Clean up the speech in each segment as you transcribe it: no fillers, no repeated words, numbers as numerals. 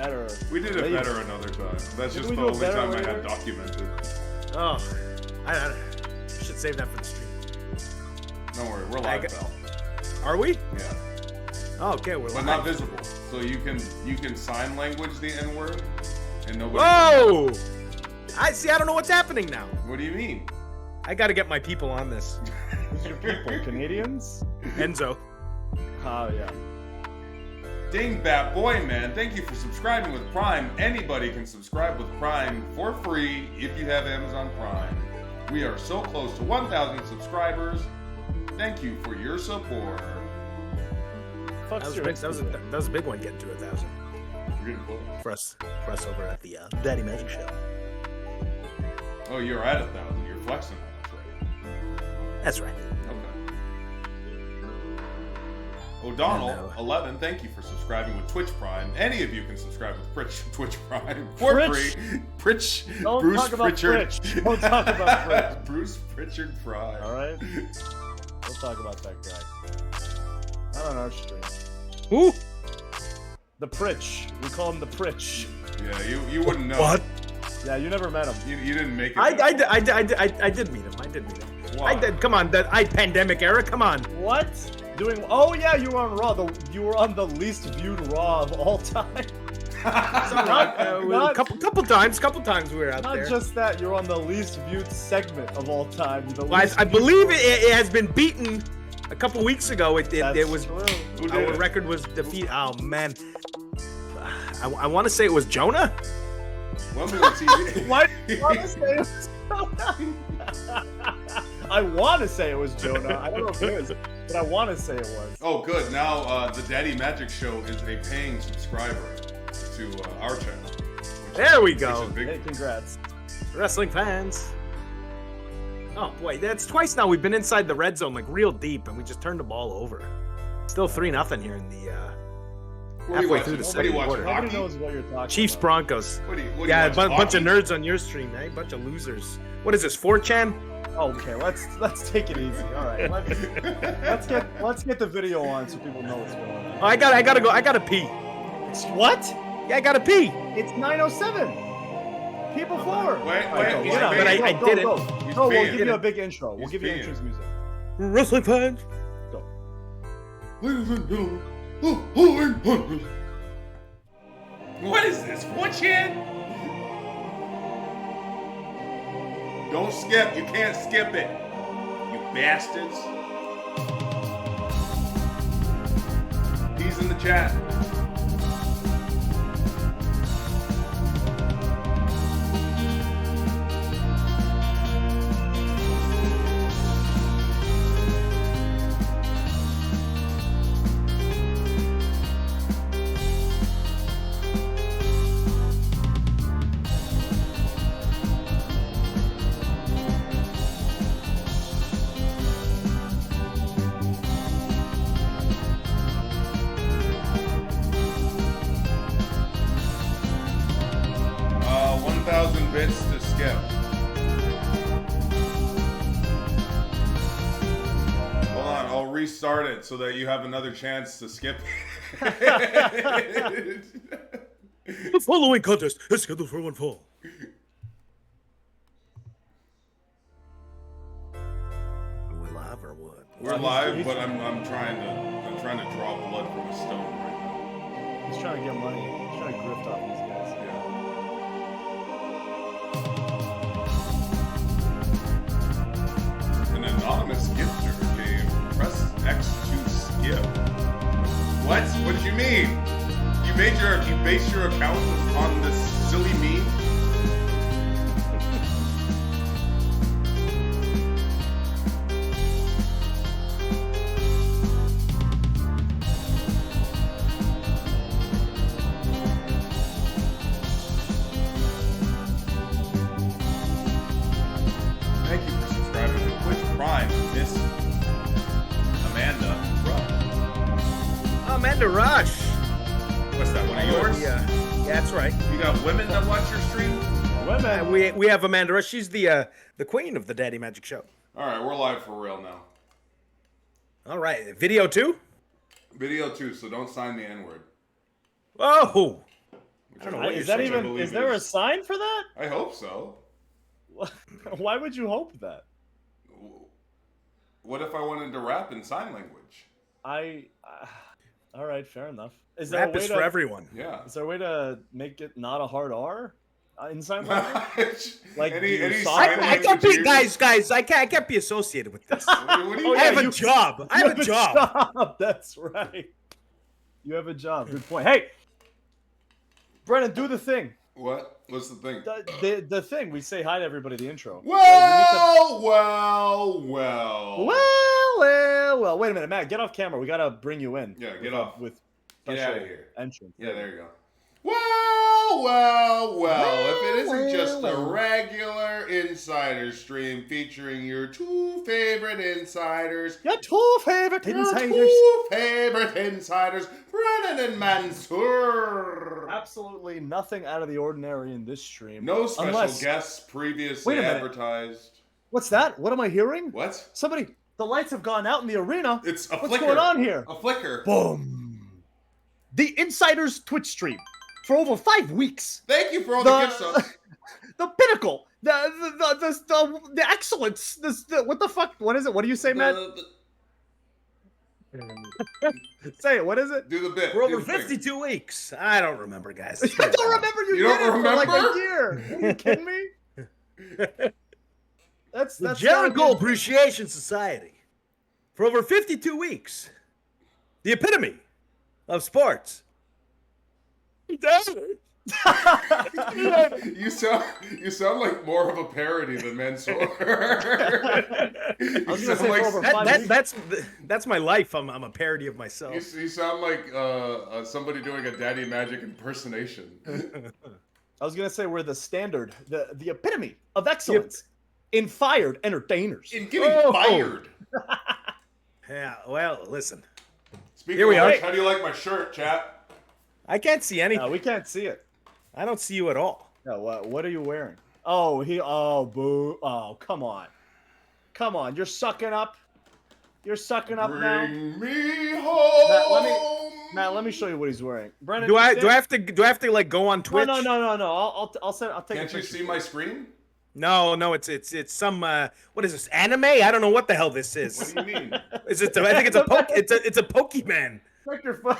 better. We did it better another time. That's just the only time I had documented. Oh, I should save that for the stream. Don't worry, we're live, pal. Are we? Yeah. Oh, okay, we're live. But not visible. So you can sign language the N-word, and nobody. Whoa! I don't know what's happening now. What do you mean? I got to get my people on this. Who's your people? Canadians? Enzo. Oh yeah. Dingbat boy, man, thank you for subscribing with Prime. Anybody can subscribe with Prime for free if you have Amazon Prime. We are so close to 1,000 subscribers. Thank you for your support. That was a big one getting to 1,000. We're getting close. For us over at the Daddy Magic Show. Oh, you're at 1,000. You're flexing. That's right. O'Donnell, 11, thank you for subscribing with Twitch Prime. Any of you can subscribe with Twitch Prime for free. Don't Bruce talk about Pritchard. Don't talk about Pritch. Bruce Pritchard Prime. Alright? We'll talk about that guy. I don't know, stream. Who? The Pritch. We call him the Pritch. Yeah, you wouldn't know. What? Yeah, you never met him. You didn't make it. I did meet him. Why? I did. Come on, that pandemic era. Come on. What? Oh yeah, you were on Raw. You were on the least viewed Raw of all time. A couple times we were out there. Not just that, you're on the least viewed segment of all time. I believe it has been beaten a couple weeks ago. It was true. Our record was defeated. Oh man, I want to say it was Jonah. When we were TV. Why do you want to say it was Jonah? I want to say it was Jonah. I don't know if it is, but I want to say it was. Oh, good. Now the Daddy Magic Show is a paying subscriber to our channel. There we go. Hey, congrats. Wrestling fans. Oh boy, that's twice now we've been inside the red zone, like real deep, and we just turned the ball over. Still 3-0 here in the halfway through the second quarter. Nobody knows what you're talking Chiefs about. Broncos. What a bunch of nerds on your stream, eh? Bunch of losers. What is this, 4chan? Okay, let's take it easy. All right, let's get the video on so people know what's going on. Oh, I gotta go. I gotta pee. What? Yeah, I gotta pee. It's 9:07. People forward. Wait, but I did it. No, we'll give you a big intro. We'll give you entrance music. Wrestling fans. Go. What is this? 4chan? Don't skip. You can't skip it. You bastards. He's in the chat. Bits to skip. Hold on, I'll restart it so that you have another chance to skip. The following contest is scheduled for one fall. Are we live or what? We're live, but I'm trying to draw blood from a stone right now. He's trying to get money. He's trying to grift off these guys. Anonymous gifter gave press X to skip. What? What did you mean? You based your account on this silly meme? Thank you for subscribing to Twitch Prime, Miss Amanda Rush. Amanda Rush. What's that, one of yours? Yeah, that's right. You got women that watch your stream? Women. We have Amanda Rush. She's the queen of the Daddy Magic Show. All right, we're live for real now. All right, video too? Video too, so don't sign the N-word. Oh! I don't know what Is you're that saying. even? Is there a sign for that? I hope so. Why would you hope that? What if I wanted to rap in sign language? All right, fair enough. Is there a Rap way is to, for everyone. Yeah. Is there a way to make it not a hard R in sign language? Like, any sign sign I can't language be, guys. I can't be associated with this. What do you Oh, I yeah, have a you- job. I You have a job. That's right. You have a job. Good point. Hey, Brennan, do the thing. What? What's the thing? The thing. We say hi to everybody. The intro. Well. Well. Wait a minute, Matt. Get off camera. We gotta bring you in. Yeah, with get off. With Get special out of here. entrance. Yeah, there you go. If it isn't just a regular insider stream featuring your two favorite insiders. Your two favorite insiders, Brennan and Mansoor. Absolutely nothing out of the ordinary in this stream. No special Unless- guests previously Wait a minute. advertised. What's that? What am I hearing? What? Somebody. The lights have gone out in the arena. It's a What's flicker. going on here? A flicker. Boom. The Insider's Twitch stream for over 5 weeks. Thank you for all the gift subs. The pinnacle. The excellence. What the fuck? What is it? What do you say, Matt? Say it. What is it? Do the bit. For do over the thing. 52 weeks. I don't remember, guys. I don't remember you. You did don't it for like remember? a year. Are you kidding me? That's The gotta Jericho be- Appreciation Society. For over 52 weeks. The epitome of sports. You sound like more of a parody than Mansoor. I was gonna say for over 5 weeks. That's my life. I'm a parody of myself. You sound like somebody doing a Daddy Magic impersonation. I was gonna say we're the standard, the epitome of excellence in fired entertainers. In getting fired. Yeah, well, listen. Speaking Here we of are. which, how do you like my shirt, chat? I can't see anything. No, we can't see it. I don't see you at all. No, what are you wearing? Oh, boo. Oh, come on. Come on, you're sucking up. You're sucking up now. Bring me home. Matt, let me show you what he's wearing. Brennan, Do I stand- have to like go on Twitch? No. I'll take Can't a you picture. see my screen? No, it's some what is this, anime? I don't know what the hell this is. What do you mean? Is it? I think it's a it's a Pokemon. Check your phone.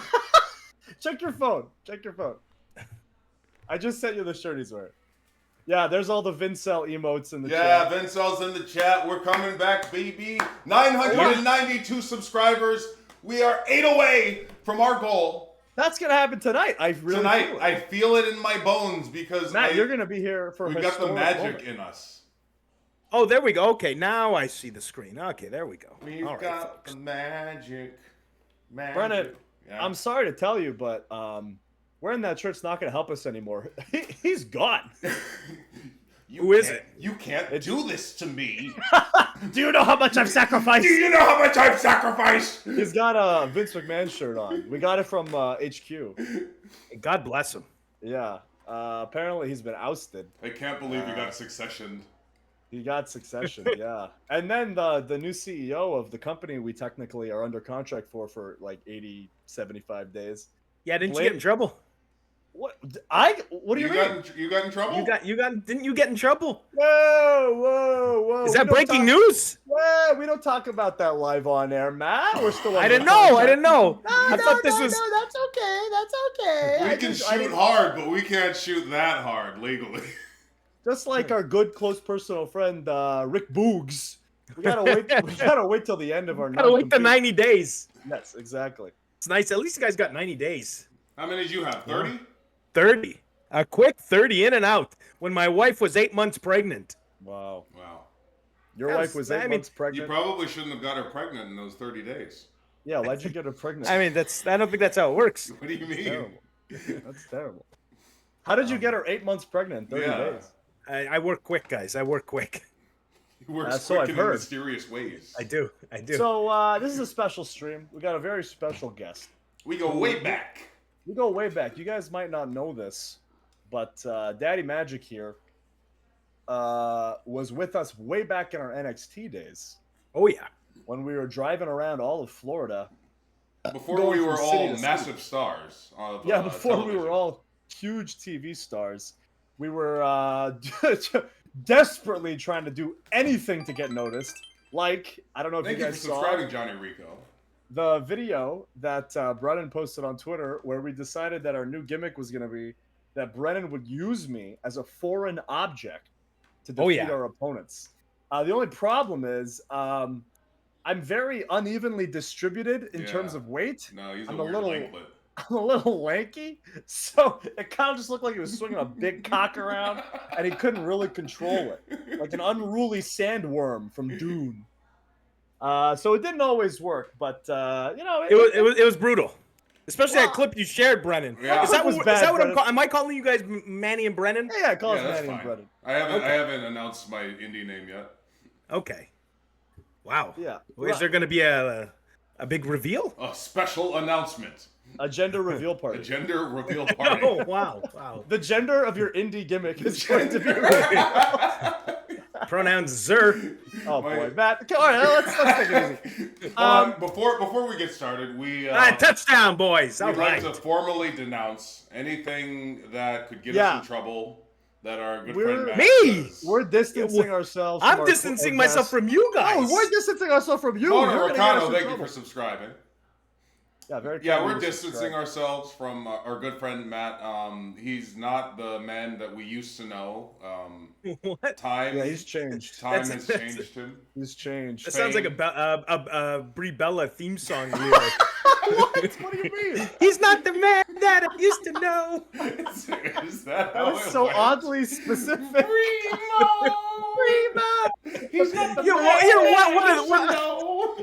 Check your phone. Check your phone. I just sent you the shirt he's wearing. Yeah, there's all the Vincel emotes in the Yeah, chat. Vincel's in the chat. We're coming back, baby. 992 subscribers. We are 8 away from our goal. That's gonna happen tonight. I really Tonight, feel it. I feel it in my bones because Matt, you're gonna be here for. we've got the magic in us. Oh, there we go. Okay, now I see the screen. Okay, there we go. We've All right, got folks. the magic. Brennan, Yeah. I'm sorry to tell you, but wearing that shirt's not gonna help us anymore. He's gone. Who is it? You can't do this to me. Do you know how much I've sacrificed? Do you know how much I've sacrificed? He's got a Vince McMahon shirt on. We got it from HQ. God bless him. Yeah. Apparently he's been ousted. I can't believe you got successioned. He got succession, yeah. And then the new CEO of the company we technically are under contract for like 80, 75 days. Yeah, didn't you Blade- get in trouble? What do you mean? You got in trouble? Didn't you get in trouble? Whoa. Is We that don't breaking talk- news? Whoa, we don't talk about that live on air, Matt. We're still I under didn't know. I contract. didn't know. No, I thought this was. No, that's okay. That's okay. We I can just- I shoot didn't- hard, but we can't shoot that hard legally. Just like our good close personal friend Rick Boogs. We gotta wait. We gotta wait till the end of our. Gotta wait the non-compete. 90 days. Yes, exactly. It's nice. At least you guys got 90 days. How many did you have? 30? 30. A quick 30 in and out. When my wife was 8 months pregnant. Wow. Wow. Your That wife was- was I 8 mean, months You pregnant. probably shouldn't have got her pregnant in those 30 days. Yeah, why'd you get her pregnant? I mean, I don't think that's how it works. What do you mean? terrible. That's terrible. How did you get her 8 months pregnant in 30 Yeah. days? I work quick, guys. I work quick. He works So quick I've and heard. in mysterious ways. I do. So this is a special stream. We got a very special guest. We go way back. We go way back. You guys might not know this, but Daddy Magic here was with us way back in our NXT days Oh, yeah. when we were driving around all of Florida. Before Going we from were city all to city. massive stars. Of, Yeah, before we were television. all huge TV stars. We were desperately trying to do anything to get noticed. Like, I don't know if Thank you you guys for saw subscribing, Johnny Rico. the video that Brennan posted on Twitter, where we decided that our new gimmick was going to be that Brennan would use me as a foreign object to defeat our opponents. The only problem is I'm very unevenly distributed in terms of weight. No, he's I'm a weird lanklet. I'm a little lanky, so it kind of just looked like he was swinging a big cock around, and he couldn't really control it, like an unruly sandworm from Dune. So it didn't always work, but you know, it was brutal, especially that clip you shared, Brennan. Yeah. Is that was what, bad, is that what I'm Brennan. calling? Am I calling you guys Manny and Brennan? Yeah, call us that's Manny and fine. Brennan. I haven't announced my indie name yet. Okay. Wow. Yeah. Well, is there going to be a big reveal? A special announcement. A gender reveal A party. gender reveal party. Oh, wow. The gender of your indie gimmick is going to be Pronouns Zer. Oh boy, Matt. All right, let's take it easy. Before we get started, we Touchdown, boys. All we'd right. like to formally denounce anything that could get us in trouble. That our good friend Matt Me? says. We're distancing ourselves. From I'm our distancing guests. myself from you guys. Oh, we're distancing ourselves from you. Connor You're gonna get us Ricano, in thank you trouble. for subscribing. Yeah, very. Yeah, kind we're of you to distancing subscribe. ourselves from our good friend Matt. He's not the man that we used to know. What? Time. Yeah, he's changed. Time That's- has changed him. He's changed. That sounds like Fame. a Brie Bella theme song lyric. What? What do you mean? He's not the man that I used to know. Is that That how was it so went? oddly specific. Primo! He's not the Yo, man what- yo, what- I what- used what- to know.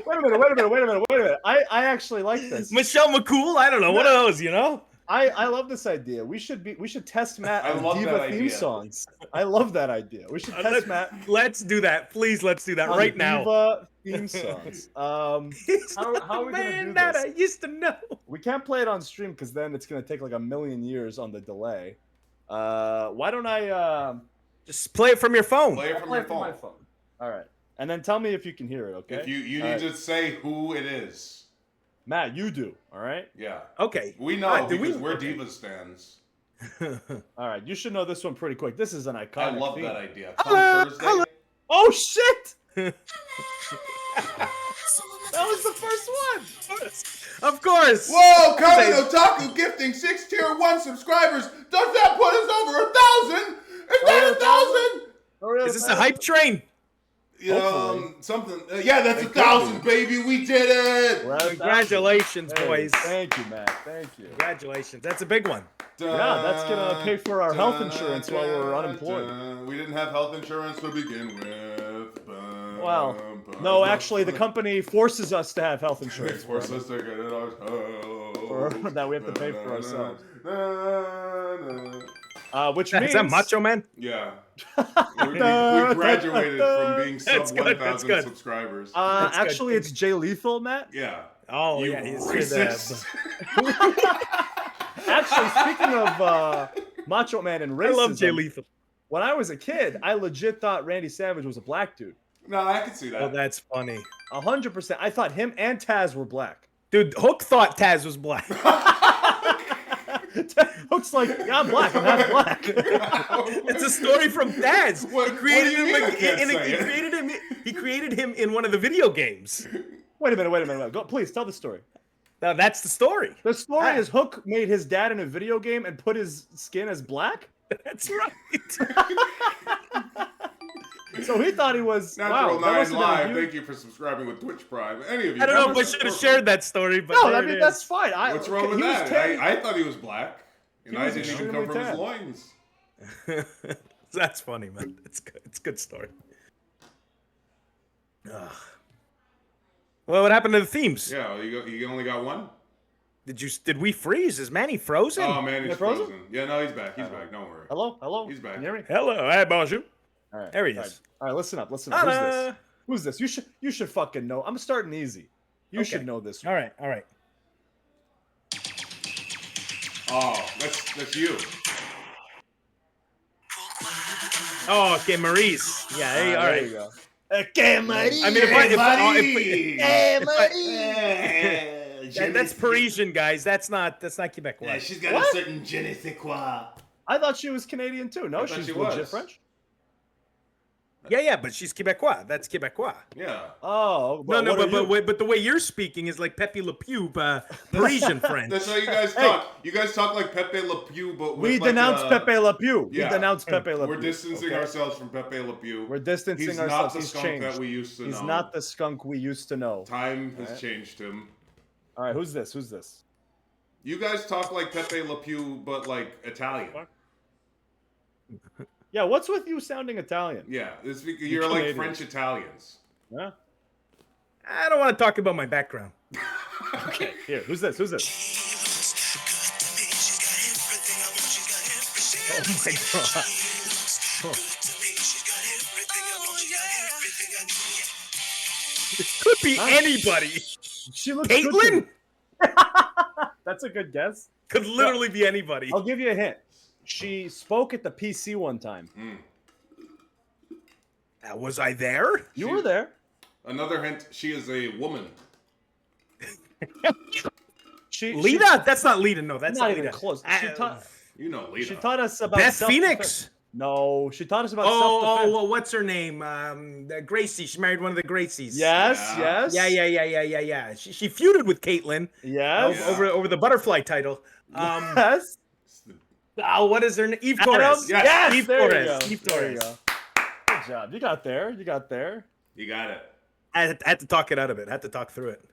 Wait a minute. I actually like this. Michelle McCool? I don't know. One of those, you know? I love this idea. We should test Matt I on love diva that theme idea. songs. I love that idea. We should test Matt Let's do that. Please, let's do that on right now. diva theme songs. He's how not are the we gonna man do that this? I used to know. We can't play it on stream because then it's gonna take like a million years on the delay. Why don't I Just play it from your phone. Play it from play your it from my phone. phone? All right, and then tell me if you can hear it. Okay. If you All need right. to say who it is. Matt, you do. All right. Yeah. Okay. We know Ah, do because we? we're Okay. Divas fans. All right. You should know this one pretty quick. This is an iconic. I love theme. that idea. Come Hello, Thursday. hello. Oh shit! That was the first one. Of course. Whoa, Kami Otaku gifting 6 tier 1 subscribers. Does that put us over 1,000? Is that 1,000? Is this a hype train? Something. Yeah, that's 1,000, baby. We did it. We're at 1,000. Congratulations, Hey, boys. Thank you, Matt. Thank you. Congratulations. That's a big one. Yeah, that's gonna pay for our health insurance while we're unemployed. We didn't have health insurance to begin with. Well, no, actually, the company forces us to have health They insurance. force us to get it ourselves. Or that we have to pay for ourselves. Which Is means that Macho Man? Yeah. We graduated from being That's sub good, that's 1,000 good. subscribers. That's good. actually, it's Jay Lethal, Matt. Yeah. Oh, You yeah. He's racist. Actually, speaking of Macho Man and I racism, love Jay Lethal. when I was a kid, I legit thought Randy Savage was a black dude. No, I can see that. Oh, that's funny. 100%. I thought him and Taz were black. Dude, Hook thought Taz was black. Hook's like, yeah, I'm black. I'm half black. It's a story from Taz. What- He created what do you him. mean I can't say He it? created him. He created him in one of the video games. Wait a minute. Go, please tell the story. Now that's the story. The story Ah. is Hook made his dad in a video game and put his skin as black. That's right. So he thought he was. Natural wow, that 9 must have been a Live, huge- thank you for subscribing with Twitch Prime. Any of you. I don't know if I members should have of- shared that story, but No, there I it mean is. that's fine. What's wrong with he was that? 10. I thought he was black. And He I was didn't even extremely come from his tan. loins. That's funny, man. It's good. It's a good story. Ugh. Well, what happened to the themes? Yeah, you only got one? Did we freeze? Is Manny frozen? Oh, man, he's Is it frozen? frozen. Yeah, no, he's back. He's back. Don't worry. Hello. He's back. Can you hear me? Hello, hey, bonjour. All right. There he All is. right, listen up. Who's Hello. this? Who's this? You should fucking know. I'm starting easy. You Okay. should know this. All right. Oh, that's you. Oh, okay, Maurice. Yeah, hey, all there right. you go. Okay, Marie. I mean, if I- That's Parisian, guys. That's not Quebecois. Yeah, she's got a certain je ne sais quoi. I thought she was Canadian too. No, she's legit French. Yeah, but she's Quebecois. That's Quebecois. Yeah. Oh, but the way you're speaking is like Pepe Le Pew, Parisian French. That's how you guys talk. You guys talk like Pepe Le Pew, but we denounce Pepe Le Pew. Yeah. We denounce Pepe Le Pew. We're distancing ourselves from Pepe Le Pew. We're distancing He's ourselves. Not the skunk that we used to know. He's not the skunk we used to know. Time has changed him. All right, who's this? You guys talk like Pepe Le Pew, but like Italian. Yeah, what's with you sounding Italian? Yeah, it's because you're like French Italians. Yeah. I don't want to talk about my background. Okay, here, who's this? Oh my god. It could be anybody. She looks Caitlin? That's a good guess. Could literally be anybody. I'll give you a hint. She spoke at the PC one time. Was I there? You were there. Another hint, she is a woman. Lita? That's not Lita. No, that's not not even Lita. close. You know Lita. She taught us about Beth Phoenix. No, she taught us about self-defense. Well, what's her name? Gracie. She married one of the Gracies. Yes. Yeah. She feuded with Caitlin. Yes. Over the butterfly title. Yes. Oh, what is her name? Eve Torres. Yes. Eve Torres. Eve Torres. Good job. You got there. You got it. I had to talk it out of it. I had to talk through it.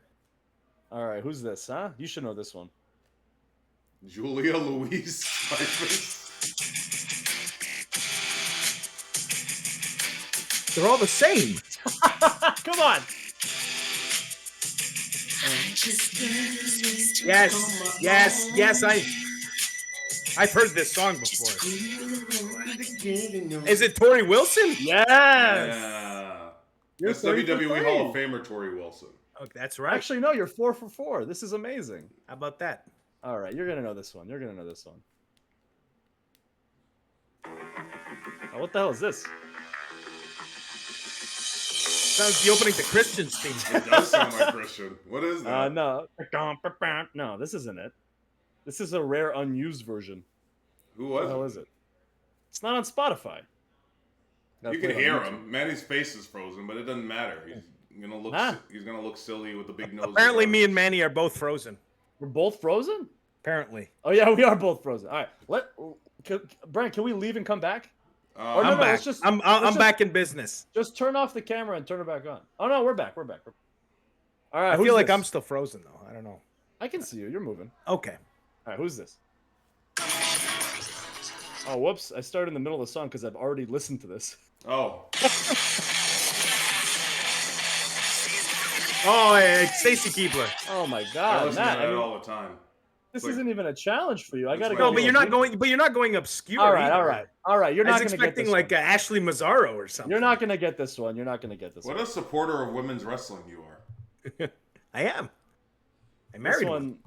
All right. Who's this? Huh? You should know this one. Julia Louise Dreyfus. They're all the same. Come on. Yes. I've heard this song before. Is it Tori Wilson? Yes. Yeah. You're That's WWE Hall of Famer Tori Wilson. Oh, that's right. Actually, no, you're 4 for 4. This is amazing. How about that? All right, you're gonna know this one. Oh, what the hell is this? Sounds like the opening to Christian's theme. It does sound like Christian. What is that? No, this isn't it. This is a rare, unused version. Who was it? What the hell is it? It's not on Spotify. You can hear him. Manny's face is frozen, but it doesn't matter. He's gonna look. He's gonna look silly with the big nose. Apparently, me and Manny are both frozen. We're both frozen? Apparently. Oh yeah, we are both frozen. All right, Brian, can we leave and come back? I'm back. I'm back in business. Just turn off the camera and turn it back on. Oh no, we're back. All right. I feel like I'm still frozen though. I don't know. I can see you. You're moving. Okay. All right. Who's this? Oh, whoops! I started in the middle of the song because I've already listened to this. Oh. Stacy Keibler. Oh my God, I listen Matt! to that all the time. This isn't even a challenge for you. I gotta go. go. No, but you're not going. But you're not going obscure. All right. You're not I was expecting like Ashley Mazzaro or something. You're not gonna get this one. What a supporter of women's wrestling you are. I am. I married one.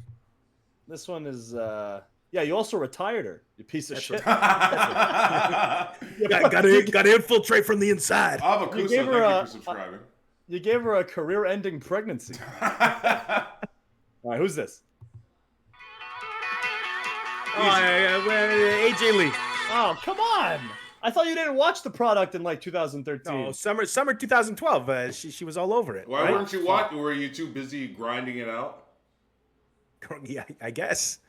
This one is. Yeah, you also retired her. You piece of shit. Got to infiltrate from the inside. Avakusa, thank you for subscribing. You gave her a career-ending pregnancy. All right, who's this? AJ Lee. Oh, come on! I thought you didn't watch the product in like 2013. No, summer 2012. She was all over it. Why weren't you watching? Were you too busy grinding it out? Yeah, I guess.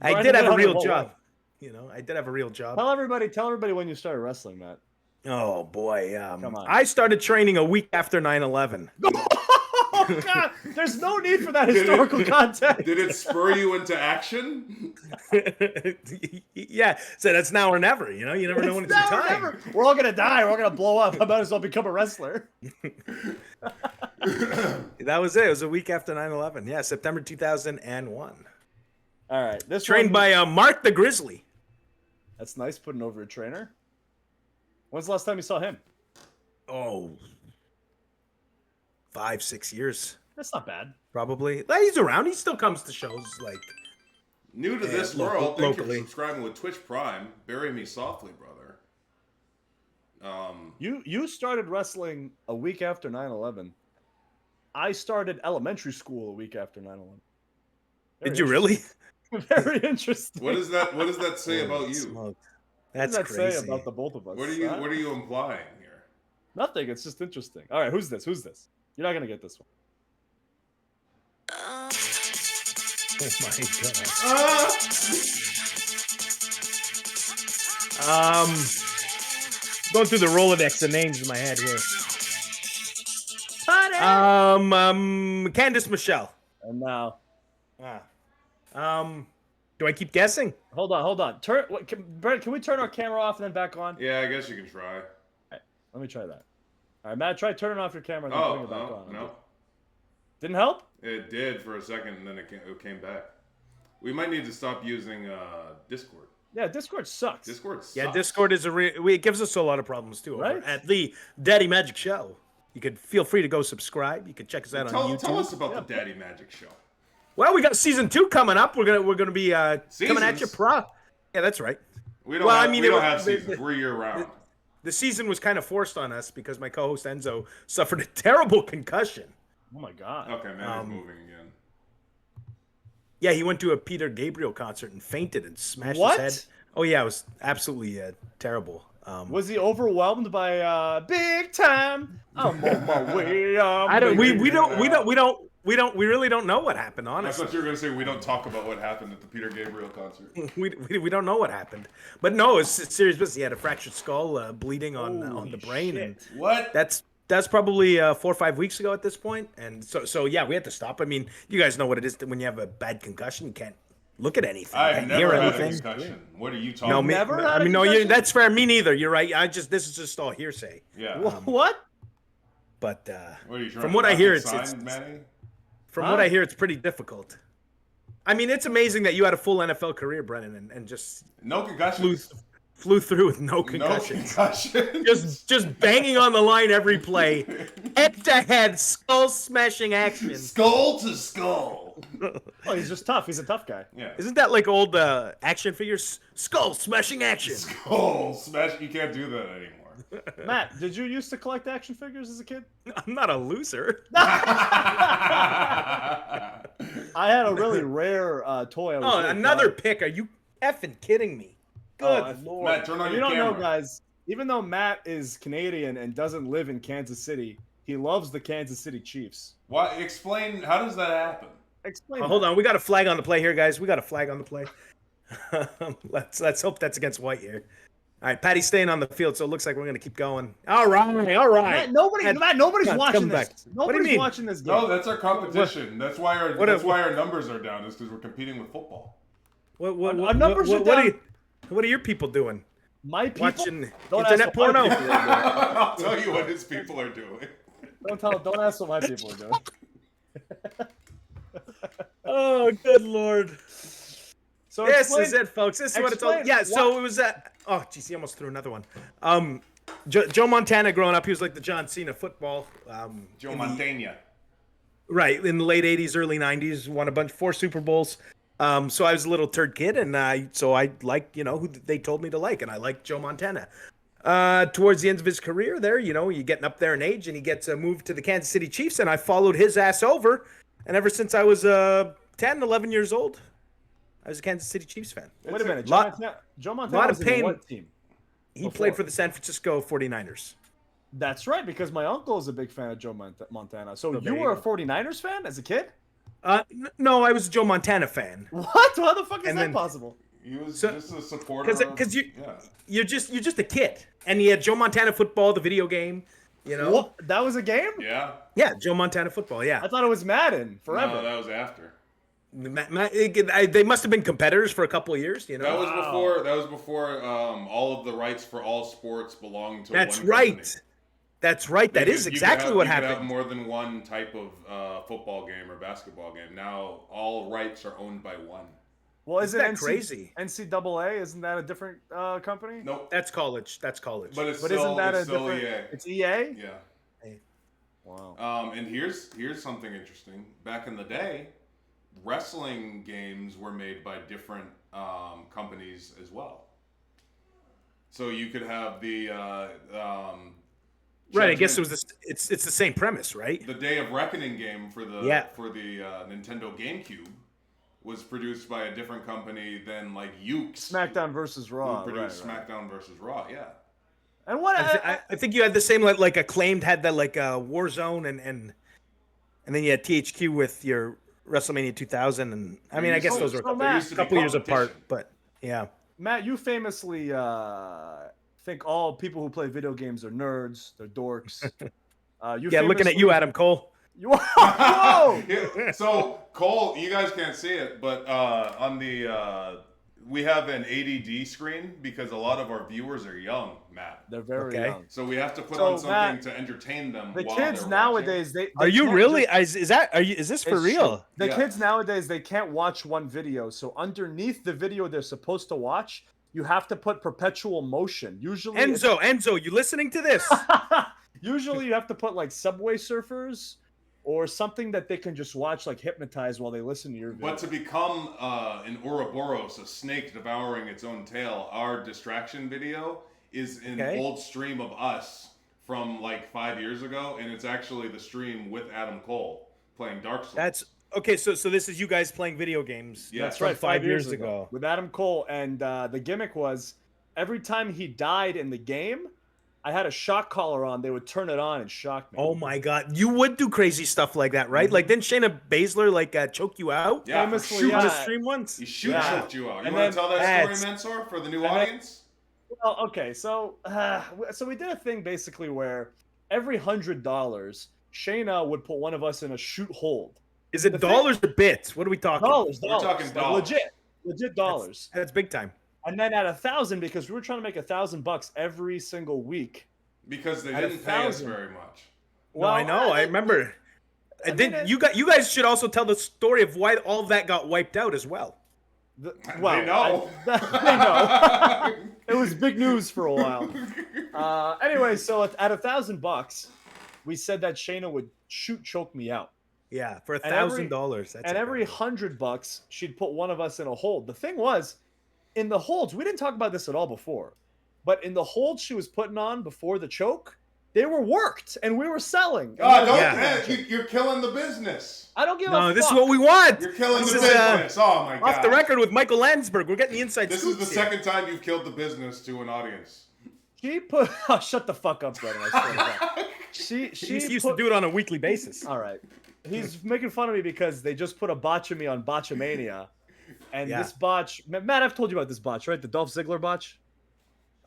I did have a real job. You know, I did have a real job. Tell everybody when you started wrestling, Matt. Oh boy, come on. I started training a week after 9/11. Oh God, there's no need for that historical context. Did it spur you into action? Yeah, so that's now or never. You know, you never know when it's your time. We're all gonna die. We're all gonna blow up. I might as well become a wrestler. That was it. It was a week after 9/11. Yeah, September 2001. All right, this trained by Mark the Grizzly. That's nice, putting over a trainer. When's the last time you saw him? Oh, 5-6 years. That's not bad. Probably. He's around. He still comes to shows like. New to this world. Thank you for subscribing with Twitch Prime. Bury me softly, brother. You started wrestling a week after 9/11. I started elementary school a week after 9/11. Did you really? Very interesting. What does that say about you? That's what does that crazy. say about the both of us? What are you implying here? Nothing. It's just interesting. All right, who's this? You're not gonna get this one. Oh my god. Going through the Rolodex of names in my head here. Candice Michelle. And now. Do I keep guessing? Hold on. Brent, can we turn our camera off and then back on? Yeah, I guess you can try. All right, let me try that. All right, Matt, try turning off your camera and then putting it back on. No. Didn't help? It did for a second, and then it came back. We might need to stop using Discord. Yeah, Discord sucks. Yeah, Discord is it gives us a lot of problems too. Right? Over at the Daddy Magic Show. You could feel free to go subscribe. You could check us out on YouTube. Tell us about the Daddy Magic Show. Well, we got season 2 coming up. We're gonna be coming at you Yeah, that's right. We don't have seasons. We're year round. The season was kind of forced on us because my co-host Enzo suffered a terrible concussion. Oh my god. Okay, man, he's moving again. Yeah, he went to a Peter Gabriel concert and fainted and smashed his head. Oh yeah, it was absolutely terrible. Was he overwhelmed by big time? I'm on my way. We really don't know what happened, honestly. I thought you were gonna say we don't talk about what happened at the Peter Gabriel concert. we don't know what happened, but no, it's serious business. He had a fractured skull, bleeding on the brain, and what? That's probably 4 or 5 weeks ago at this point, and so yeah, we had to stop. I mean, you guys know what it is when you have a bad concussion. You can't look at anything. I've never had a concussion. What are you talking about? No, that's fair. Me neither. You're right. This is just all hearsay. Yeah. What? But what are you from what I hear, it's pretty difficult. I mean, it's amazing that you had a full NFL career, Brennan, and just no concussions. Flew through with no concussions. Just banging on the line every play, head to head, skull smashing action. Skull to skull. Oh, he's just tough. He's a tough guy. Yeah. Isn't that like old action figures? Skull smashing action. Skull smash. You can't do that anymore. Matt, did you used to collect action figures as a kid? I'm not a loser. I had a really rare toy. Another pick. Are you effing kidding me? Good Lord. Matt, turn on your camera. You don't know, guys. Even though Matt is Canadian and doesn't live in Kansas City, he loves the Kansas City Chiefs. What? Explain. How does that happen? Explain. Hold on. We got a flag on the play here, guys. We got a flag on the play. Let's hope that's against white here. All right, Patty's staying on the field, so it looks like we're going to keep going. All right. Matt, nobody's watching this. Nobody's watching this game. No, that's our competition. That's why our numbers are down. Is because we're competing with football. Our numbers are down. What are your people doing? My people watching internet porno. I'll tell you what his people are doing. Don't ask what my people are doing. Oh, good Lord. So this is it, folks. This is what it's all. Yeah. So it was oh, geez, he almost threw another one. Joe Montana growing up, he was like the John Cena football. Joe Montana. Right, in the late '80s, early '90s, won 4 Super Bowls. So I was a little turd kid, and I liked, who they told me to like, and I liked Joe Montana. Towards the end of his career there, you're getting up there in age, and he gets moved to the Kansas City Chiefs, and I followed his ass over, and ever since I was 10, 11 years old, I was a Kansas City Chiefs fan. Wait a minute, Joe Montana was in what team? He played for the San Francisco 49ers. That's right, because my uncle is a big fan of Joe Montana. So you were a 49ers fan as a kid? No, I was a Joe Montana fan. What? How the fuck is that possible? He was just a supporter. Because you're just a kid, and he had Joe Montana football, the video game. What? That was a game? Yeah. Yeah, Joe Montana football. Yeah. I thought it was Madden forever. No, that was after. They must have been competitors for a couple of years. That was before all of the rights for all sports belonged to. That's one right. company. That's right. That is exactly what happened. You could have more than one type of football game or basketball game. Now all rights are owned by one. Well, isn't that crazy? NCAA, isn't that a different company? Nope. That's college. But isn't that a different? EA. It's EA. Yeah. Hey. Wow. And here's something interesting. Back in the day, wrestling games were made by different companies as well. So you could have the right. I guess it's the same premise, right? The Day of Reckoning game for the Nintendo GameCube was produced by a different company than like Ukes. SmackDown versus Raw. Who produced right. SmackDown versus Raw, yeah. And what I think you had the same like Acclaimed had that like Warzone and then you had THQ with your WrestleMania 2000, and I mean I guess those were a couple years apart, but yeah. Matt, you famously think all people who play video games are nerds, they're dorks. Looking at you, Adam Cole. Whoa! So Cole, you guys can't see it, but on the we have an ADD screen because a lot of our viewers are young, Matt. They're very young. So we have to put on something Matt, to entertain them. The kids nowadays, they are you really? Is this for real? The kids nowadays, they can't watch one video. So underneath the video they're supposed to watch, you have to put perpetual motion. Usually, Enzo, you listening to this? Usually, you have to put like Subway Surfers. Or something that they can just watch like hypnotized while they listen to your video. But to become an Ouroboros, a snake devouring its own tail, our distraction video is an old stream of us from like 5 years ago, and it's actually the stream with Adam Cole playing Dark Souls. That's okay. So this is you guys playing video games. Yeah, that's right. 5 years ago with Adam Cole, and the gimmick was every time he died in the game, I had a shock collar on. They would turn it on and shock me. Oh my god, you would do crazy stuff like that, right? Mm-hmm. Like, didn't Shayna Baszler like choke you out? Yeah, famously on the stream once. He choked you out. You want to tell that story, Mansoor, for the new audience? Well, okay, so we did a thing basically where every $100, Shayna would put one of us in a shoot hold. Is it dollars or bits? What are we talking? Dollars. We're talking dollars. Legit dollars. That's big time. And then at 1,000, because we were trying to make $1,000 every single week. Because they didn't pay us very much. Well, no, I know. I remember. You guys should also tell the story of why all of that got wiped out as well. They know. They know. It was big news for a while. Anyway, so at $1,000, we said that Shayna would choke me out. Yeah, for $1,000. And every $100, she'd put one of us in a hold. The thing was, in the holds, we didn't talk about this at all before, but in the holds she was putting on before the choke, they were worked and we were selling. You're killing the business. I don't give a fuck. This is what we want. You're killing the business. Oh my god. Off the record with Michael Landsberg. We're getting the inside This is the second time you've killed the business to an audience. She put shut the fuck up, Brennan. I swear to God. She used to do it on a weekly basis. All right. He's making fun of me because they just put a botch of me on Botchamania. And this botch, Matt, I've told you about this botch, right? The Dolph Ziggler botch.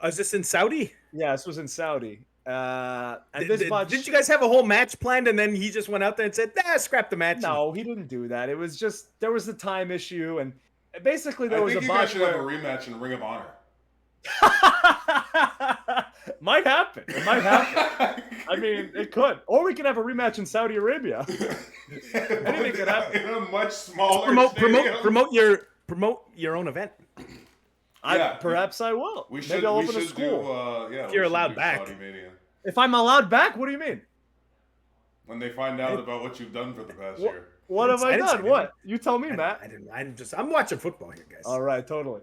Is this in Saudi? Yeah, this was in Saudi. Botch. Didn't you guys have a whole match planned and then he just went out there and said, scrap the match? No, he didn't do that. It was just, there was the time issue. And basically there was a botch. I think you guys should have a rematch in Ring of Honor. Might happen. It might happen. I mean, it could. Or we could have a rematch in Saudi Arabia. Anything could happen. In a much smaller promote your own event. Perhaps I will. Maybe I'll open a school. If you're allowed back. If I'm allowed back, what do you mean? When they find out about what you've done for the past year. What have I done? What? You tell me, Matt. I'm watching football here, guys. All right, totally.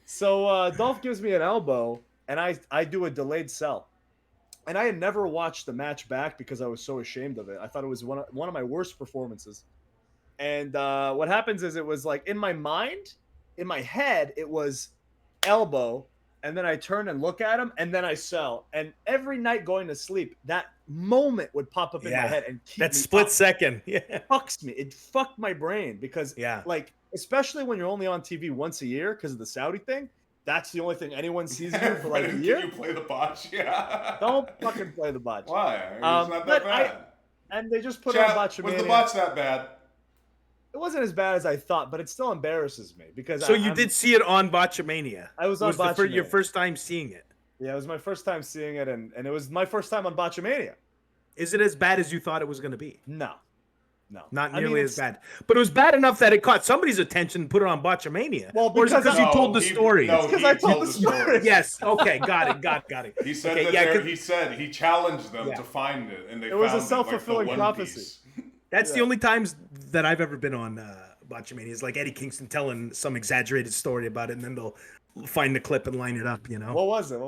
So Dolph gives me an elbow, and I do a delayed sell. And I had never watched the match back because I was so ashamed of it. I thought it was one of my worst performances. And what happens is it was like in my mind, in my head, it was elbow, and then I turn and look at him, and then I sell. And every night going to sleep, that moment would pop up in my head and keep that split second. Yeah. It fucks me. It fucked my brain because like, especially when you're only on TV once a year because of the Saudi thing, that's the only thing anyone sees you for like a year. Can you play the botch? Yeah. Don't fucking play the botch. Why? It's not that bad. And they just put on Botchamania. Was the botch that bad? It wasn't as bad as I thought, but it still embarrasses me because. So you did see it on Botchamania. I was on Botchamania. Your first time seeing it. Yeah, it was my first time seeing it, and it was my first time on Botchamania. Is it as bad as you thought it was going to be? No. Not nearly as bad. But it was bad enough that it caught somebody's attention and put it on Botchamania. Well, because you told the story. Because I told the story. Yes. Okay. Got it. He said he said he challenged them to find it, and it was a self-fulfilling prophecy. That's the only times that I've ever been on Botchamania. Is like Eddie Kingston telling some exaggerated story about it, and then they'll find the clip and line it up. You know. What was it?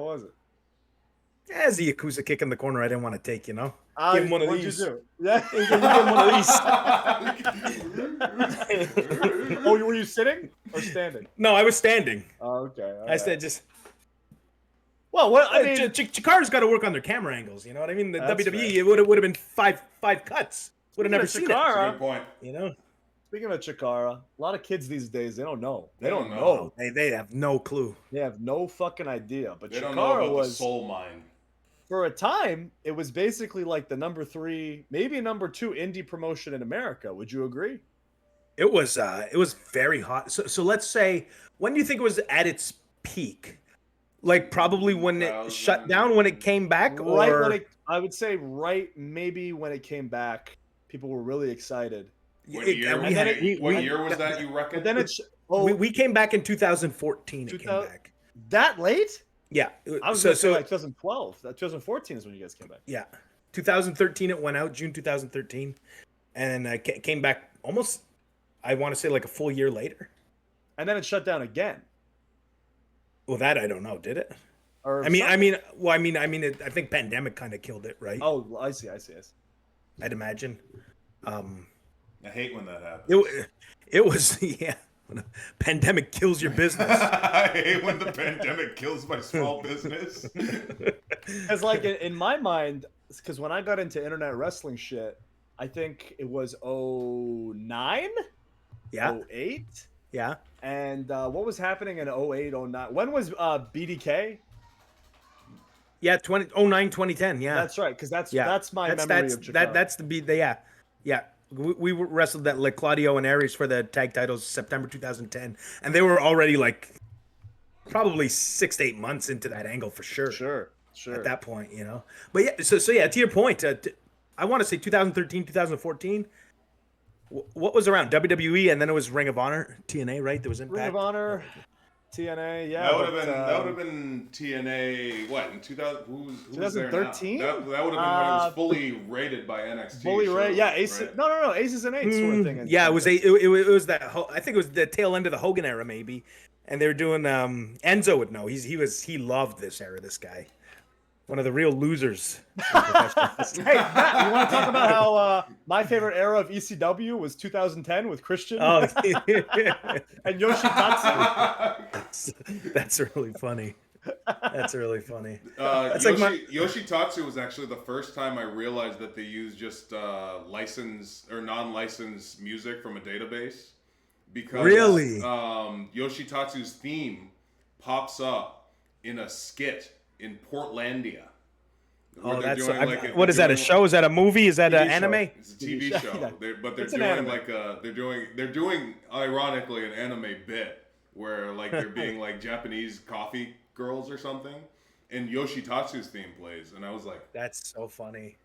As a Yakuza kick in the corner, I didn't want to take, Give him one of what'd these. you do? Yeah. Give him one of these. Oh, were you sitting or standing? No, I was standing. Oh, okay. I said just. Well, what I mean, Chikara's got to work on their camera angles. You know what I mean? The That's WWE, right. it would have been five cuts. Would have never seen That's a it. good point. Speaking of Chikara, a lot of kids these days they don't know. They don't know. Oh, they have no clue. They have no fucking idea. But They don't Chikara know about was the soul mine. for a time. It was basically like the number 3, maybe number 2 indie promotion in America. Would you agree? It was very hot. So let's say, when do you think it was at its peak? Like probably when it shut down, when it came back, Right when I would say maybe when it came back, people were really excited. What year was that, you reckon? But then we came back in 2014. It came back. That late? Yeah. I was going to say like 2012. 2014 is when you guys came back. Yeah. 2013 it went out, June 2013. And came back almost, I want to say like a full year later. And then it shut down again. Well, that I don't know. Did it? Or I think pandemic kind of killed it, right? Oh, I see. I'd imagine. I hate when that happens. It was when a pandemic kills your business. I hate when the pandemic kills my small business. Because like in my mind, because when I got into internet wrestling shit, I think it was 09? Yeah. 08? Yeah. And what was happening in 08, 09? When was BDK? Yeah, 2009, 2010. Yeah, that's right. Because that's my memory of Chikara. That's the yeah. We wrestled that like Claudio and Aries for the tag titles September 2010, and they were already like probably 6 to 8 months into that angle for sure. Sure. At that point, But yeah, so yeah, to your point, I want to say 2013, 2014. What was around WWE, and then it was Ring of Honor, TNA, right? There was Impact. Ring of Honor, TNA, yeah. That would have been TNA. What in 2000? Who was 2013? there now? That would have been when it was fully rated by NXT. Fully rated, yeah. Aces, right? No, Aces and Eights sort of thing. Yeah, it was that. I think it was the tail end of the Hogan era, maybe. And they were doing. Enzo would know. He loved this era. This guy. One of the real losers. Hey, Matt, you want to talk about how my favorite era of ECW was 2010 with Christian and Yoshitatsu? That's really funny. That's really funny. Yoshitatsu was actually the first time I realized that they used just licensed or non-licensed music from a database. Because really, Yoshitatsu's theme pops up in a skit in Portlandia. What is that? A show? Is that a movie? Is that an anime? It's a TV show. They're doing ironically an anime bit where like they're being like Japanese coffee girls or something, and Yoshitatsu's theme plays, and I was like, that's so funny.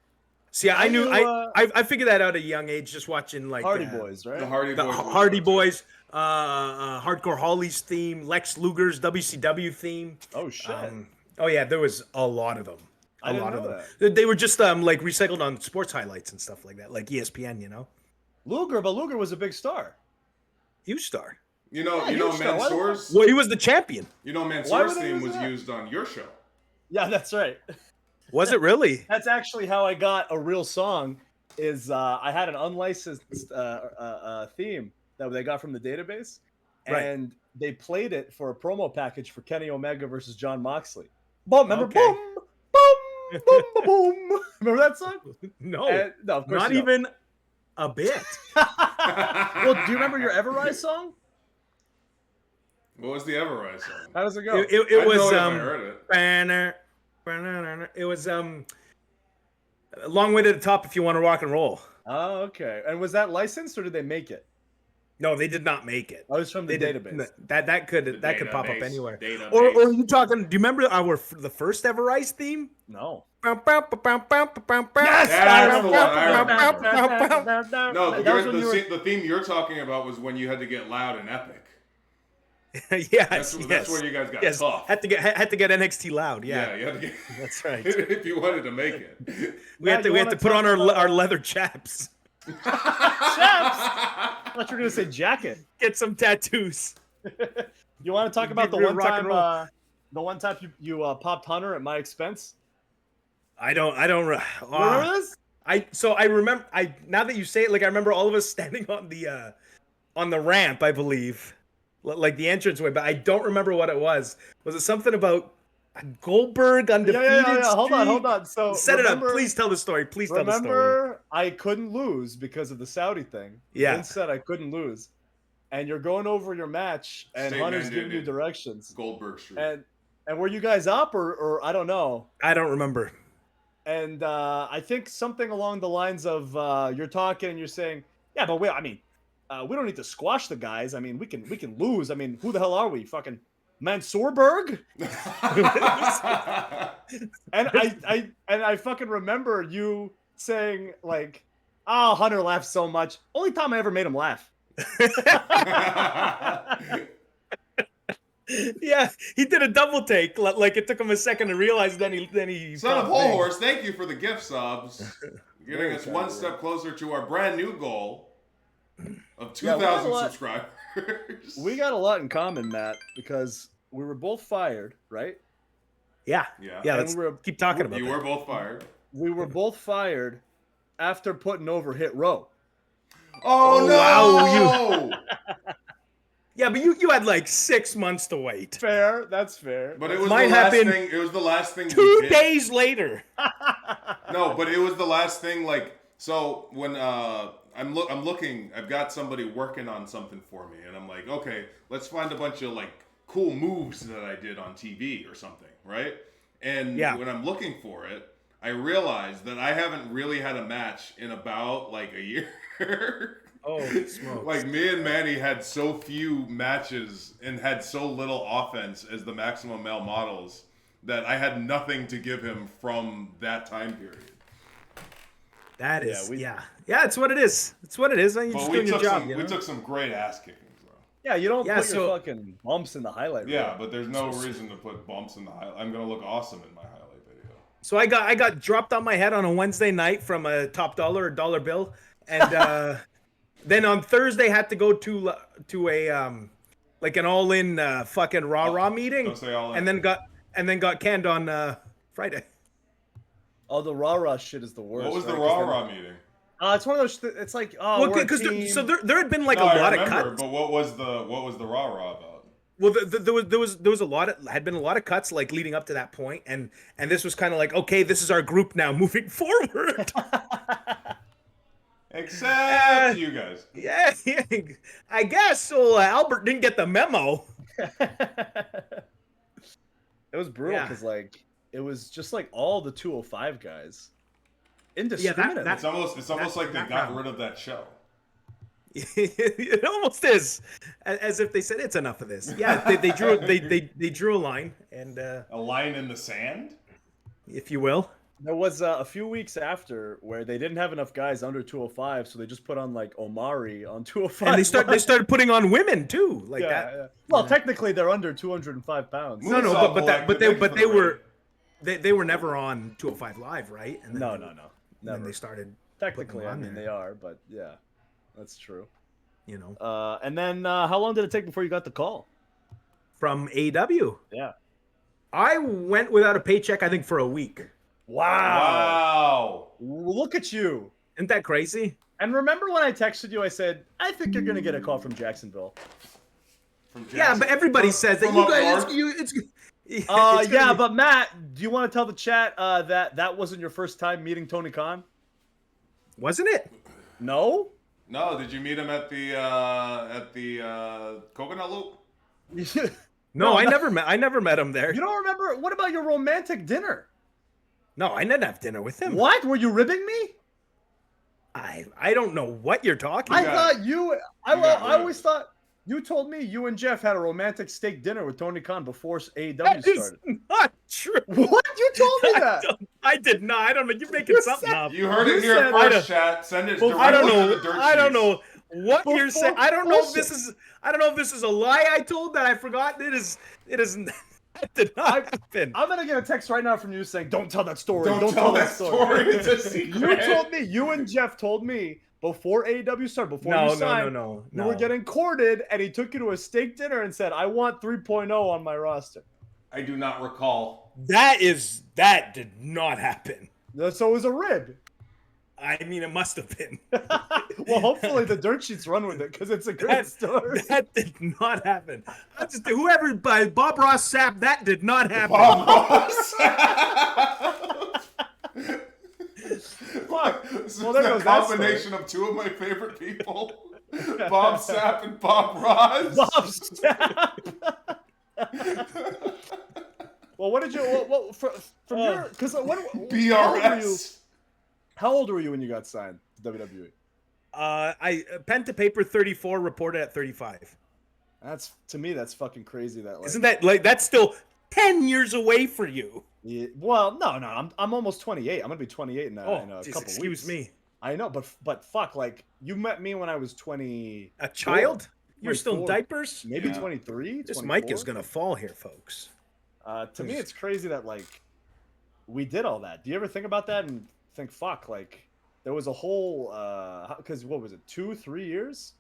See, I figured that out at a young age just watching like Hardy Boys, right? The Hardy Boys, Hardcore Holly's theme, Lex Luger's WCW theme. Oh shit. Oh yeah, there was a lot of them. I didn't know that. They were just like recycled on sports highlights and stuff like that, like ESPN. Luger was a big star. Huge star. Mansoor's. Well, he was the champion. Mansoor's theme was used on your show. Yeah, that's right. Was it really? That's actually how I got a real song. Is I had an unlicensed theme that they got from the database, and they played it for a promo package for Kenny Omega versus John Moxley. Boom! Remember, boom, boom, boom, boom. Remember that song? No, no, of course not even a bit. Well, do you remember your Everrise song? What was the Everrise song? How does it go? It was I heard it. It was a long way to the top if you want to rock and roll. Oh, okay. And was that licensed or did they make it? No, they did not make it. Oh, it was from the database. That could pop up anywhere. Database. Or are you talking? Do you remember the first Everrise theme? No. Yes, that's the one I remember. No, the theme you're talking about was when you had to get loud and epic. Yes, that's where you guys got tough. Had to get NXT loud. Yeah, you had to get. That's right. If you wanted to make it, we had to put on our leather chaps. Chaps. I thought you were gonna say jacket. Get some tattoos. You want to talk about the one time you popped Hunter at my expense? I don't. Remember this? I remember. Now that you say it, like I remember all of us standing on the ramp, I believe, like the entranceway. But I don't remember what it was. Was it something about Goldberg undefeated? Yeah. Hold on. So set it up. Please tell the story. Please tell the story. Remember, I couldn't lose because of the Saudi thing. Yeah. Vince said I couldn't lose, and you're going over your match, and Hunter's giving you directions. Goldberg Street. And were you guys up or I don't know? I don't remember. And I think something along the lines of you're talking and you're saying, yeah, but we don't need to squash the guys. I mean, we can lose. I mean, who the hell are we? Fucking Mansoorberg? And I fucking remember you saying like, oh, Hunter laughed so much. Only time I ever made him laugh. Yeah, he did a double take. Like it took him a second to realize. Then he. Son of Whole Horse, thank you for the gift subs, getting us one step closer to our brand new goal of 2,000 subscribers. We got a lot in common, Matt, because we were both fired, right? Yeah. Let's keep talking about. You were both fired. We were both fired after putting over Hit Row. Oh no! Wow, yeah, but you had like 6 months to wait. Fair, that's fair. But it was the last thing. It was the last thing. 2 days later. No, but it was the last thing. Like, so when I'm looking, I've got somebody working on something for me, and I'm like, okay, let's find a bunch of like cool moves that I did on TV or something, right? And when I'm looking for it, I realized that I haven't really had a match in about like a year. Oh, smokes. Like me and Manny had so few matches and had so little offense as the Maximum Male Models that I had nothing to give him from that time period. That is, yeah, it's what it is. It's what it is. You're just doing your job. We took some great ass kickings, though. Yeah, you don't put your fucking bumps in the highlight. Yeah, but there's no reason to put bumps in the highlight. I'm gonna look awesome in my highlight video. So I got dropped on my head on a Wednesday night from a top dollar or dollar bill, and then on Thursday had to go to a like an all-in fucking rah meeting. Don't say all in. and then got canned on Friday. Oh, the rah shit is the worst. What was the rah meeting? It's one of those. It's like because there had been like a lot of cuts. But what was the rah about? Well, there was a lot of had been a lot of cuts like leading up to that point, and this was kind of like, okay, this is our group now moving forward. Except you guys. Yeah, I guess so. Albert didn't get the memo. It was brutal because like it was just like all the 205 guys. Indiscriminate. It's almost like they got rid of that show. It almost is, as if they said it's enough of this. Yeah, they drew a line and a line in the sand, if you will. There was a few weeks after where they didn't have enough guys under 205, so they just put on like Omari on 205. And they started putting on women too, like that. Yeah. Well, technically they're under 205 pounds. No, but they were never on 205 Live, right? And then no. Then they started. Technically, I mean they are, but yeah, that's true. You know. And then how long did it take before you got the call? From AEW? Yeah. I went without a paycheck, I think, for a week. Wow. Look at you. Isn't that crazy? And remember when I texted you, I said, I think you're going to get a call from Jacksonville. Yeah, but everybody says that. You guys, yeah, but Matt, do you want to tell the chat that wasn't your first time meeting Tony Khan? Wasn't it? No? No, did you meet him at the Coconut Loop? No, I never met him there. You don't remember? What about your romantic dinner? No, I didn't have dinner with him. What? Were you ribbing me? I don't know what you're talking about. I always thought you told me you and Jeff had a romantic steak dinner with Tony Khan before AEW started. That is not true. What? You told me that. I did not. I don't know. You're making something up. You heard it here first, chat. Send it directly to the dirt sheets. I don't know what you're saying. I don't know if this is a lie I told that I forgot. It is. That did not happen. I'm gonna get a text right now from you saying, "Don't tell that story. Don't tell that story. It's a secret." You told me. You and Jeff told me before AEW started. Before you signed, no. You were getting courted, and he took you to a steak dinner and said, "I want 3.0 on my roster." I do not recall. That did not happen. So it was a rib. I mean, it must have been. Well, hopefully the dirt sheets run with it because it's a great story. That did not happen. Whoever by Bob Ross Sapp, that did not happen. Bob Ross. Fuck. Well, there goes a combination of two of my favorite people, Bob Sapp and Bob Ross. Bob Sapp. Well, what did you? From your? Because BRS. How old were you when you got signed to WWE? I pen to paper 34, reported at 35. That's to me. That's fucking crazy. That isn't that like that's still 10 years away for you? Yeah, well, no. I'm almost 28. I'm gonna be 28 in a couple weeks. Excuse me. I know, but fuck, like you met me when I was 20. A child? You're still in diapers? Maybe 23. This 24? mic is gonna fall here, folks. To me, it's crazy that like we did all that. Do you ever think about that and think, fuck, like there was a whole because what was it, 2-3 years?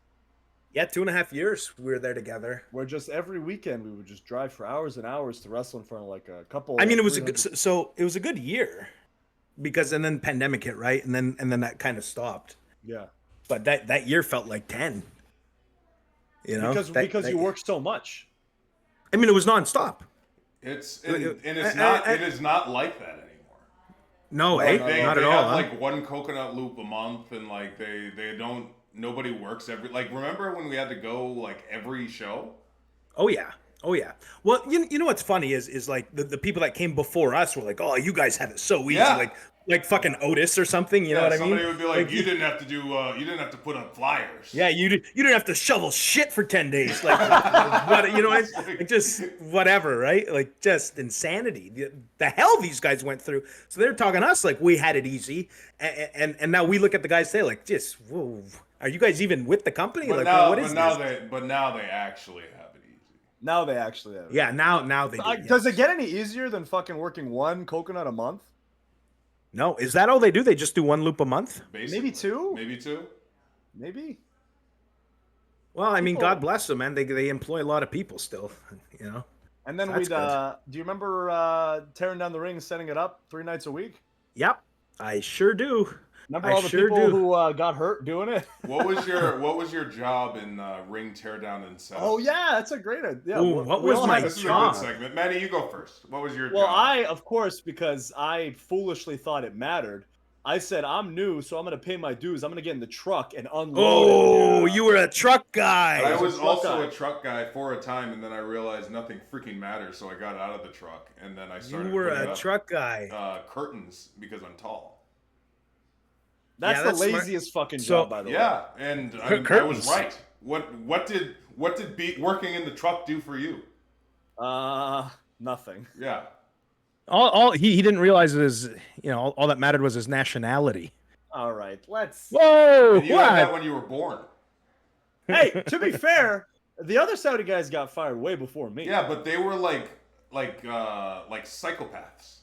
Yeah, 2.5 years we were there together. Where just every weekend we would just drive for hours and hours to wrestle in front of like a couple. I mean, it was a good, so it was a good year because and then pandemic hit, right, and then that kind of stopped. Yeah, but that year felt like 10. You know, because you worked so much. I mean, it was nonstop. It is not like that anymore. No, like not they at all. Have like one coconut loop a month, and like they don't. Nobody works every. Like, remember when we had to go like every show? Oh yeah. Well, you know what's funny is like the people that came before us were like, oh, you guys have it so easy, like fucking Otis or something. You know what I mean? Somebody would be like you didn't have to do, you didn't have to put up flyers. Yeah, you didn't have to shovel shit for 10 days, like what, you know, like just whatever, right? Like just insanity. The hell these guys went through. So they're talking to us like we had it easy, and now we look at the guys say like, just whoa, are you guys even with the company? But like, now, what is but this? now they actually have it easy. Now they actually have it. Yeah, now they do. Does it get any easier than fucking working one coconut a month? No, is that all they do? They just do one loop a month? Basically. Maybe two. Maybe. Well, I mean, God bless them, man. They employ a lot of people still, you know. And then we'd. Do you remember tearing down the ring and setting it up 3 nights a week? Yep, I sure do. Remember all the people who got hurt doing it? What was your job in ring teardown and set? Oh yeah, that's a great idea. Yeah, what was my job? This is a good segment. Manny, you go first. What was your job? Well, I, of course, because I foolishly thought it mattered, I said, I'm new, so I'm going to pay my dues. I'm going to get in the truck and unload Oh, you were a truck guy. I was also a truck guy for a time, and then I realized nothing freaking matters, so I got out of the truck, and then I started. You were a truck guy. Curtains, because I'm tall. That's the laziest fucking job, by the way. Yeah, and I was right. What did working in the truck do for you? Nothing. Yeah. All he didn't realize is, you know, all that mattered was his nationality. All right, let's. Whoa! And you had that when you were born. Hey, to be fair, the other Saudi guys got fired way before me. Yeah, but they were like psychopaths.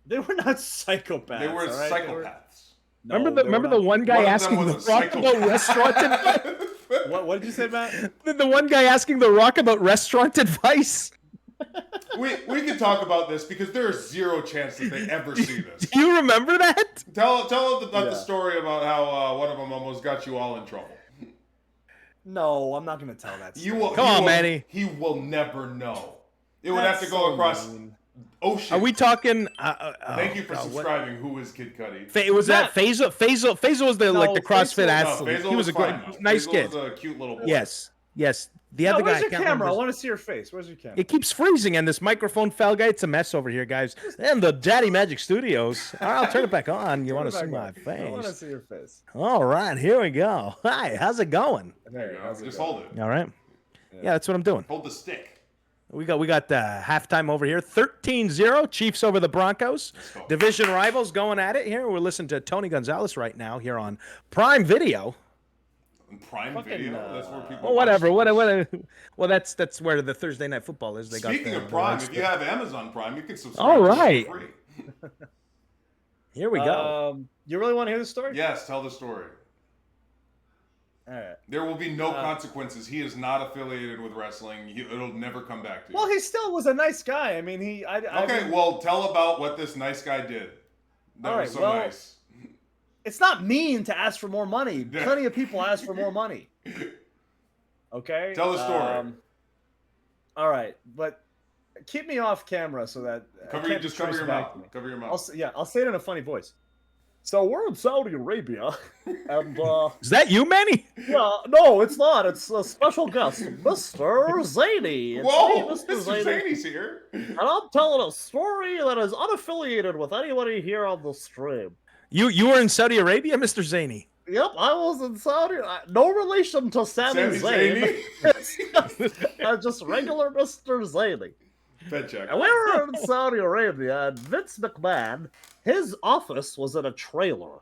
They were not psychopaths. They were psychopaths. No, remember the one guy asking The Rock about restaurant advice? What did you say, Matt? The one guy asking The Rock about restaurant advice? We can talk about this because there is zero chance that they ever see this. Do you remember that? Tell the story about how one of them almost got you all in trouble. No, I'm not going to tell that story. Come on, Manny. He will never know. It would have to go across ocean. Are we talking? Thank you for subscribing. Who is Kid Cudi? Was that Faisal? Faisal was the CrossFit athlete. Faisal He was a good, nice kid. Was a cute little boy. Yes. The other guy. Where's your camera? I want to see your face. Where's your camera? It keeps freezing, and this microphone fell guy. It's a mess over here, guys. And the Daddy Magic Studios. I'll turn it back on. You want to see my face? I want to see your face. All right, here we go. Hi, how's it going? There you go. Just hold it. All right. Yeah, that's what I'm doing. Hold the stick. We got halftime over here. 13-0, Chiefs over the Broncos. Division rivals going at it here. We're listening to Tony Gonzalez right now here on Prime Video. Prime Video? That's where people. Well, whatever. Well, that's where the Thursday Night Football is. Speaking of Prime, if you have Amazon Prime, you can subscribe. All right. For free. Here we go. You really want to hear the story? Yes, tell the story. All right. There will be no consequences. He is not affiliated with wrestling. It'll never come back to you. Well, he still was a nice guy. I mean, Okay, well, tell about what this nice guy did. That was so nice. It's not mean to ask for more money. Plenty of people ask for more money. Okay? Tell the story. All right, but keep me off camera so that cover your mouth. Cover your mouth. I'll say it in a funny voice. So we're in Saudi Arabia, and is that you, Manny? Yeah, no, it's not. It's a special guest, Mr. Zany. Whoa, Mr. Zany's here, and I'm telling a story that is unaffiliated with anybody here on the stream. You were in Saudi Arabia, Mr. Zany? Yep, I was in Saudi. No relation to Sami Zayn. Just regular Mr. Zany. Pet check. And we were in Saudi Arabia, and Vince McMahon, his office was in a trailer.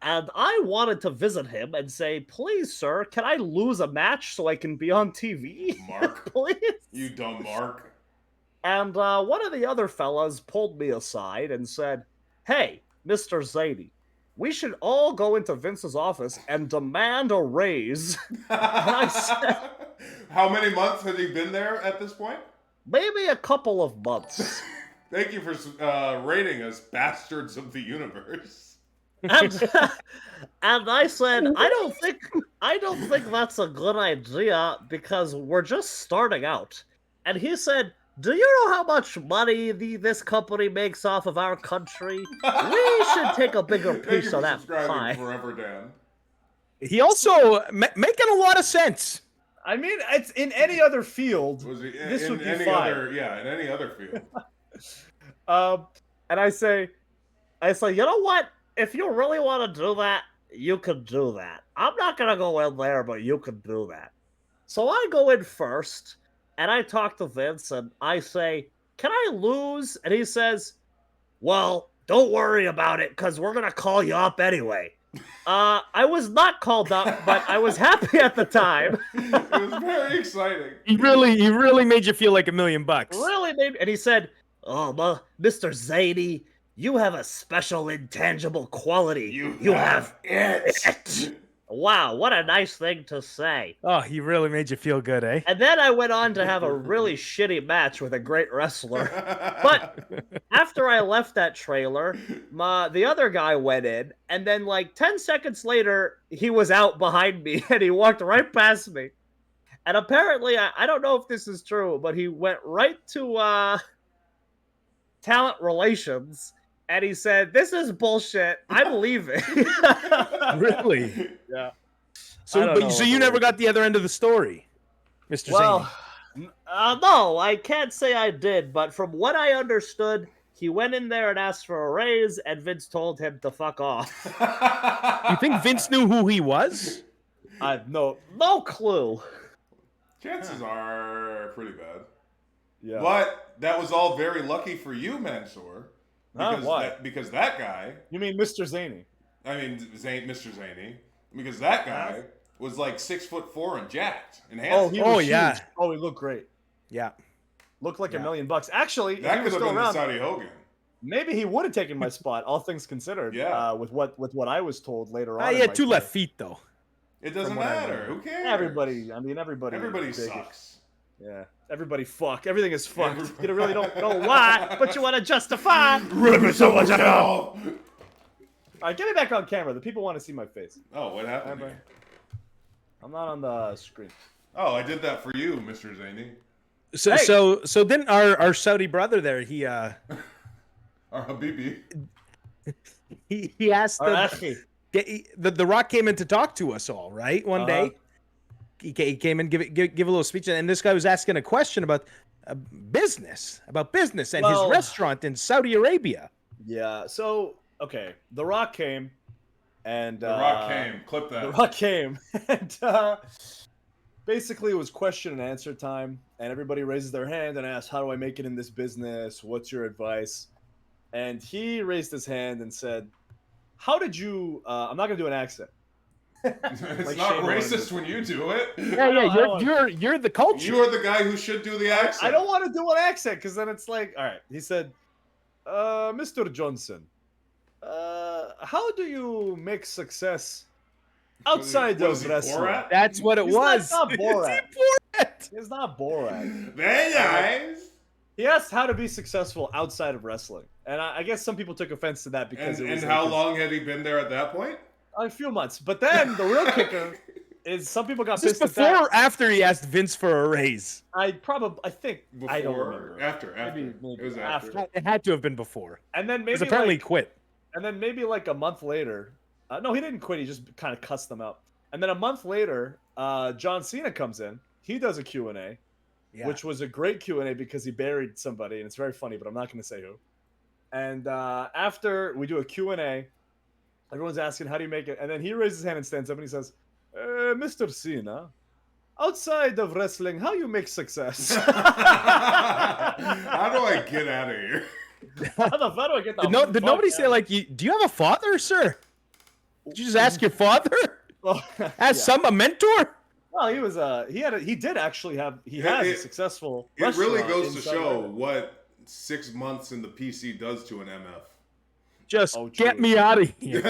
And I wanted to visit him and say, please, sir, can I lose a match so I can be on TV? Mark. Please? You dumb Mark. And one of the other fellas pulled me aside and said, hey, Mr. Zany, we should all go into Vince's office and demand a raise. And I said, how many months had he been there at this point? Maybe a couple of months. Thank you for rating us bastards of the universe. And I said, I don't think that's a good idea because we're just starting out. And he said, do you know how much money this company makes off of our country? We should take a bigger piece of that pie. Forever, Dan. He also making a lot of sense. I mean, it's in any other field. This would be fine. In any other field. And I say, you know what? If you really want to do that, you can do that. I'm not gonna go in there, but you can do that. So I go in first, and I talk to Vince, and I say, can I lose? And he says, well, don't worry about it, because we're gonna call you up anyway. I was not called up, but I was happy at the time. It was very exciting. He really made you feel like $1 million. Really made, and he said, "Oh, Mr. Zany, you have a special intangible quality. You have it." Wow, what a nice thing to say. Oh, he really made you feel good, eh? And then I went on to have a really shitty match with a great wrestler. But after I left that trailer, the other guy went in, and then like 10 seconds later, he was out behind me, and he walked right past me. And apparently, I don't know if this is true, but he went right to talent relations, and he said, this is bullshit. I'm leaving. Really? Yeah. So you never got the other end of the story, Mr. Zany? No, I can't say I did, but from what I understood, he went in there and asked for a raise, and Vince told him to fuck off. You think Vince knew who he was? I have no clue. Chances are pretty bad. Yeah. But that was all very lucky for you, Mansoor. Because that guy... You mean Mr. Zany? I mean, Mr. Zany. Because that guy was like 6'4" and jacked and handsome. He was huge. Oh, he looked great. Yeah. Looked like $1 million. Actually, that could have been the Saudi Hogan. Maybe he would have taken my spot, all things considered. Yeah. With what I was told later on. He had 2 left feet, though. It doesn't matter. Who cares? Everybody sucks. Yeah. Everybody fuck. Everything is fucked. You really don't know why, but you want to justify. All right, get me back on camera. The people want to see my face. Oh, what happened? I'm not on the screen. Oh, I did that for you, Mr. Zany. So then our Saudi brother there, he our Habibi. he asked the Rock came in to talk to us all, right? One day. He came in, give a little speech, and this guy was asking a question about business and his restaurant in Saudi Arabia. Yeah. So okay, The Rock came, and The Rock came. Clip that. The Rock came, and basically it was question and answer time, and everybody raises their hand and asks, "How do I make it in this business? What's your advice?" And he raised his hand and said, "How did you?" I'm not gonna do an accent. It's like not racist when you do it. Yeah, you're the culture. You are the guy who should do the accent. I don't want to do an accent because then it's like, all right. He said, "Mr. Johnson, how do you make success Outside Was of he wrestling. Borat? That's what it was. Not Borat. Borat. He's not Borat. Very nice. He asked how to be successful outside of wrestling, and I guess some people took offense to that because And, it was and how long had he been there at that point? a few months. But then the real kicker is some people got Is this pissed before at that. or after he asked Vince for a raise? I think Before, I don't remember. After. Maybe It was after. It had to have been before. And then maybe Because apparently like, he quit. and then maybe like a month later, no, he didn't quit. He just kind of cussed them out. And then a month later, John Cena comes in. He does a Q&A, which was a great Q&A because he buried somebody, and it's very funny, but I'm not going to say who. And after we do a Q&A, everyone's asking, how do you make it? And then he raises his hand and stands up and he says, Mr. Cena, outside of wrestling, how you make success? How do I get out of here? How do I get the Did nobody say, like, do you have a father, sir? Did you just ask your father? Well, Ask a mentor? Well, he did actually have a successful It really restaurant goes to inside show Ireland. what 6 months in the PC does to an MF. Just Oh, get true. me out of here.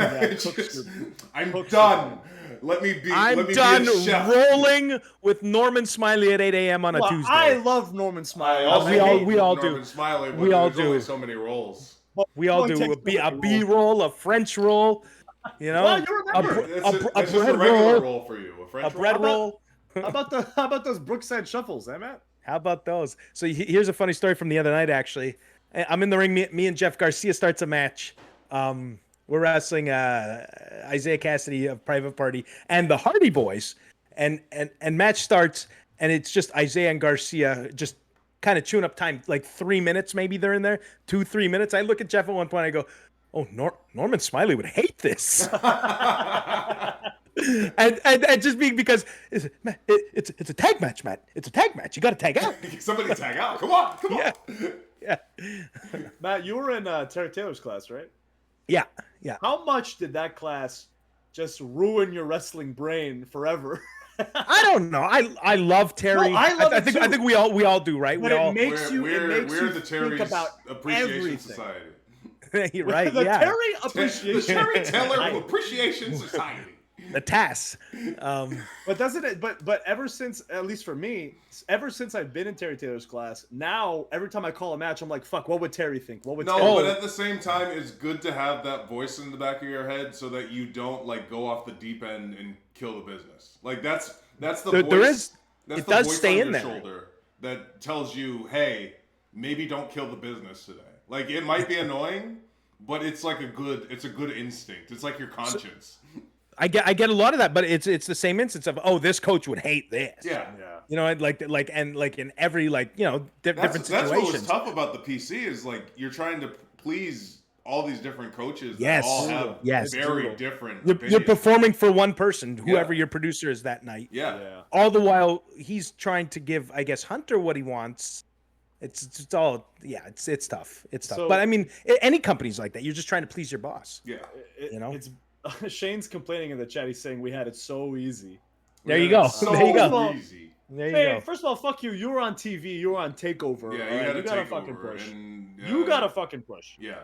I'm done. Let me be. I'm let me done be a chef. rolling with Norman Smiley at 8 a.m. on a Well, Tuesday. I love Norman Smiley. I also We all- hate we all Norman do. Smiley, but We all there's only do. so many roles. We all do a B roll, a French roll, you know, Well, you remember. That's just a bread regular roll, roll for you. A French a bread roll. How about those Brookside shuffles, eh, Matt? How about those? So here's a funny story from the other night, actually. I'm in the ring. Me and Jeff Garcia starts a match. We're wrestling Isaiah Cassidy of Private Party and the Hardy Boys. And match starts, and it's just Isaiah and Garcia just kind of chewing up time. Like 3 minutes, maybe they're in there. 2-3 minutes. I look at Jeff at one point. I go, oh, Norman Smiley would hate this. and just being because it's a tag match, Matt. It's a tag match. You got to tag out. Somebody tag out. Come on. Yeah. Matt, you were in Terry Taylor's class, right? Yeah. How much did that class just ruin your wrestling brain forever? I don't know. I love Terry. No, I love it I think we all do, right? But it makes you We're think the Terry's about Appreciation everything. Society. You're right. The Yeah. Terry Appreciation. Terry Taylor Appreciation Society. The TAS. But doesn't it? But ever since, at least for me, ever since I've been in Terry Taylor's class, now every time I call a match, I'm like, "Fuck, what would Terry think? What would?" No, Terry but at the same time, it's good to have that voice in the back of your head so that you don't like go off the deep end and kill the business. Like that's the voice. There is. That's It the does voice stay on in your there. shoulder that tells you, "Hey, maybe don't kill the business today." Like it might be annoying, but it's like it's a good instinct. It's like your conscience. I get a lot of that, but it's the same instance of this coach would hate this. Yeah. You know, like in every different That's what was situations. tough about the PC is like you're trying to please all these different coaches Yes. that all have Yes. very different You're opinions. performing for one person, whoever your producer is that night. Yeah. All the while he's trying to give, I guess, Hunter what he wants. It's all it's tough. It's tough. So- But I mean, any company's like that. You're just trying to please your boss. Yeah. You know? it's Shane's complaining in the chat. He's saying we had it so easy. There you go. So There you go. easy. There you Hey, go. first of all, fuck you. You were on TV. You were on Takeover. Yeah, all right? you gotta take fucking over push. and, You gotta fucking push. Yeah.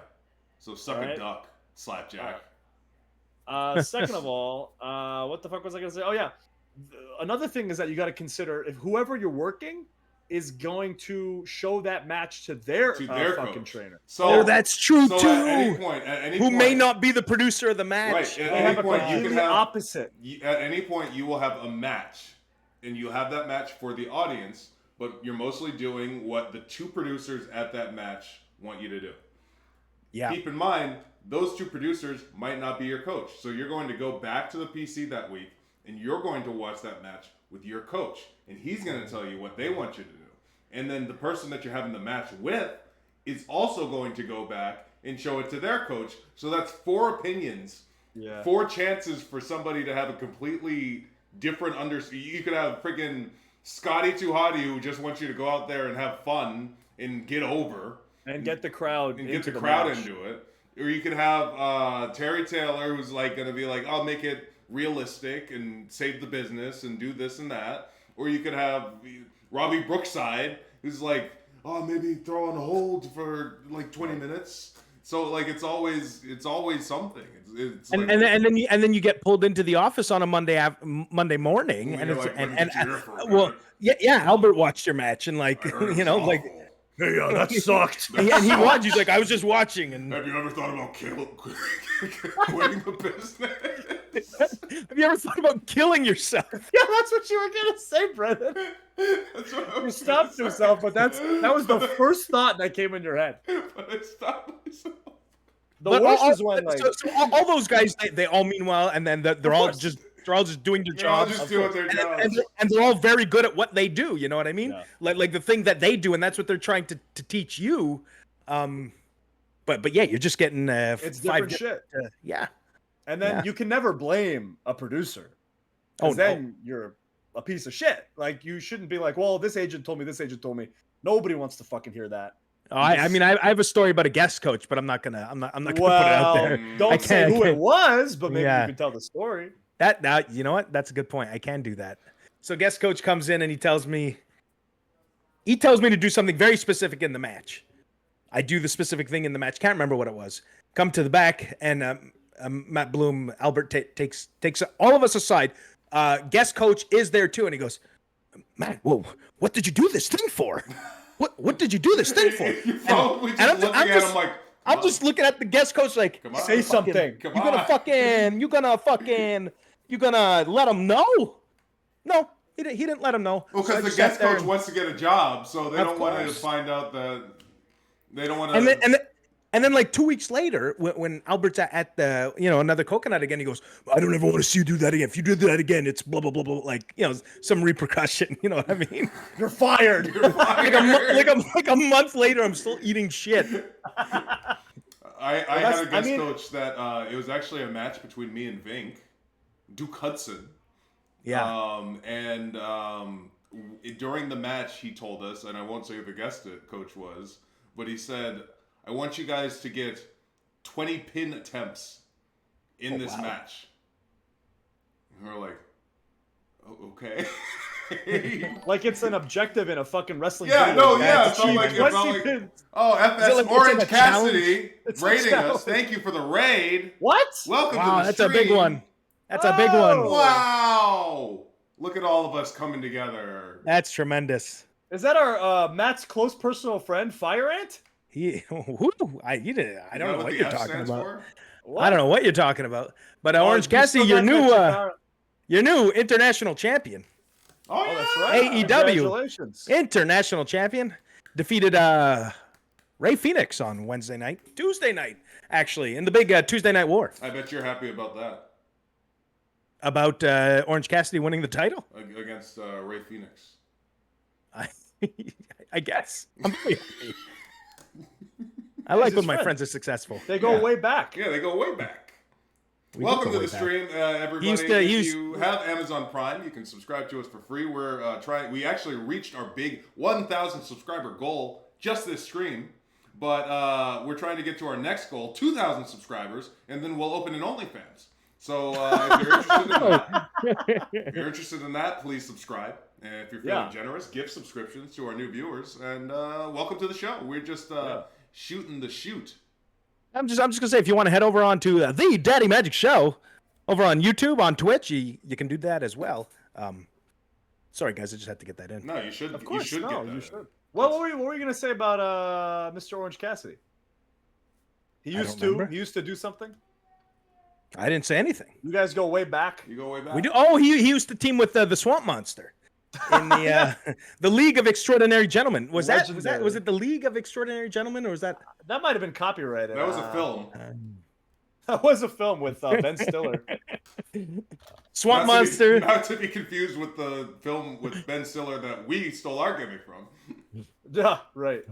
So suck All a right. duck, slapjack. Second of all, what the fuck was I gonna say? Oh yeah, another thing is that you got to consider if whoever you're working is going to show that match to their fucking coach. trainer. So That's true so too. at any point, May not be the producer of the match. Right. At They any have a point, you completely can have opposite. At any point, you will have a match, and you have that match for the audience, but you're mostly doing what the two producers at that match want you to do. Yeah. Keep in mind, those two producers might not be your coach. So you're going to go back to the PC that week, and you're going to watch that match with your coach, and he's going to tell you what they want you to do. And then the person that you're having the match with is also going to go back and show it to their coach. So that's 4 opinions, 4 chances for somebody to have a completely different You could have freaking Scotty Too Hottie who just wants you to go out there and have fun and get over. And get the crowd And get into the crowd match. into it. Or you could have Terry Taylor who's like going to be like, I'll make it realistic and save the business and do this and that. Or you could have Robbie Brookside who's like, oh, maybe throw on hold for like 20 minutes. So like it's always something. It's And, like, and then you get pulled into the office on a Monday morning, and it's like, and well, yeah, Albert watched your match and like you know like Hey, that sucked. and he watched. He's like, I was just watching. And have you ever thought about quitting the business? have you ever thought about killing yourself? Yeah, that's what you were gonna say, Brennan. That's what I You was stopped gonna yourself, say. but that was the first thought that came in your head. But I stopped myself. The worst is when like so all those guys they all mean well, and then they're all just doing their They're all jobs. just doing their jobs. And they're all very good at what they do. You know what I mean? Yeah. Like the thing that they do, and that's what they're trying to teach you. But yeah, you're just getting it's different shit. Yeah. And then you can never blame a producer. Oh, then you're a piece of shit. Like you shouldn't be like, well, this agent told me, this agent told me. Nobody wants to fucking hear that. Oh, I mean, I have a story about a guest coach, but I'm not gonna put it out there. Don't say who it was, but maybe you can tell the story. That you know what? That's a good point. I can do that. So guest coach comes in and he tells me to do something very specific in the match. I do the specific thing in the match. Can't remember what it was. Come to the back and Matt Bloom, Albert takes all of us aside. Guest coach is there too, and he goes, "Matt, whoa, what did you do this thing for? What did you do this thing for?" I'm just looking at the guest coach like, say something. You gonna let him know? No, he didn't let him know. Well, because the guest coach wants to get a job, so they don't want to find out that they don't want to. And then like 2 weeks later, when Albert's at the another coconut again, he goes, "I don't ever want to see you do that again. If you do that again, it's blah blah blah blah." Like some repercussion. You know what I mean? You're fired. like a month later, I'm still eating shit. I had a guest coach that it was actually a match between me and Vink, Duke Hudson. Yeah. During the match, he told us, and I won't say who the guest coach was, but he said, "I want you guys to get 20 pin attempts in this match." And we're like, "Oh, okay." Like it's an objective in a fucking wrestling video. Yeah, it felt like FS Orange Cassidy raiding us. Thank you for the raid. What? Welcome to the that's stream. a big one. That's a big one. Wow. Look at all of us coming together. That's tremendous. Is that our Matt's close personal friend, Fire Ant? I don't know what you're talking about. What? I don't know what you're talking about. But Orange Cassidy, your new international champion. Oh, yeah. That's right. AEW Congratulations. international champion defeated Ray Phoenix on Tuesday night, actually, in the big Tuesday Night War. I bet you're happy about that. About Orange Cassidy winning the title against Ray Phoenix. I guess. I'm really happy. I like when my friends are successful. They go way back. Yeah, they go way back. Welcome to the stream, everybody. If you have Amazon Prime, you can subscribe to us for free. We're we actually reached our big 1,000 subscriber goal just this stream, but we're trying to get to our next goal, 2,000 subscribers, and then we'll open an OnlyFans. So if you're interested in that, please subscribe. And if you're feeling generous, give subscriptions to our new viewers. And welcome to the show. We're just shooting the shoot. I'm just gonna say, if you want to head over onto the Daddy Magic Show over on YouTube, on Twitch, you can do that as well. Sorry guys, I just had to get that in. No, you should. Of course, you should get that. You should. What were you gonna say about Mr. Orange Cassidy? He used to do something. I didn't say anything. You guys go way back. You go way back. We do. Oh, he used to team with the Swamp Monster in the the League of Extraordinary Gentlemen. Was it the League of Extraordinary Gentlemen, or was that might have been copyrighted? That was a film. That was a film with Ben Stiller. Swamp Monster. Not to be confused with the film with Ben Stiller that we stole our gimmick from. Yeah, right.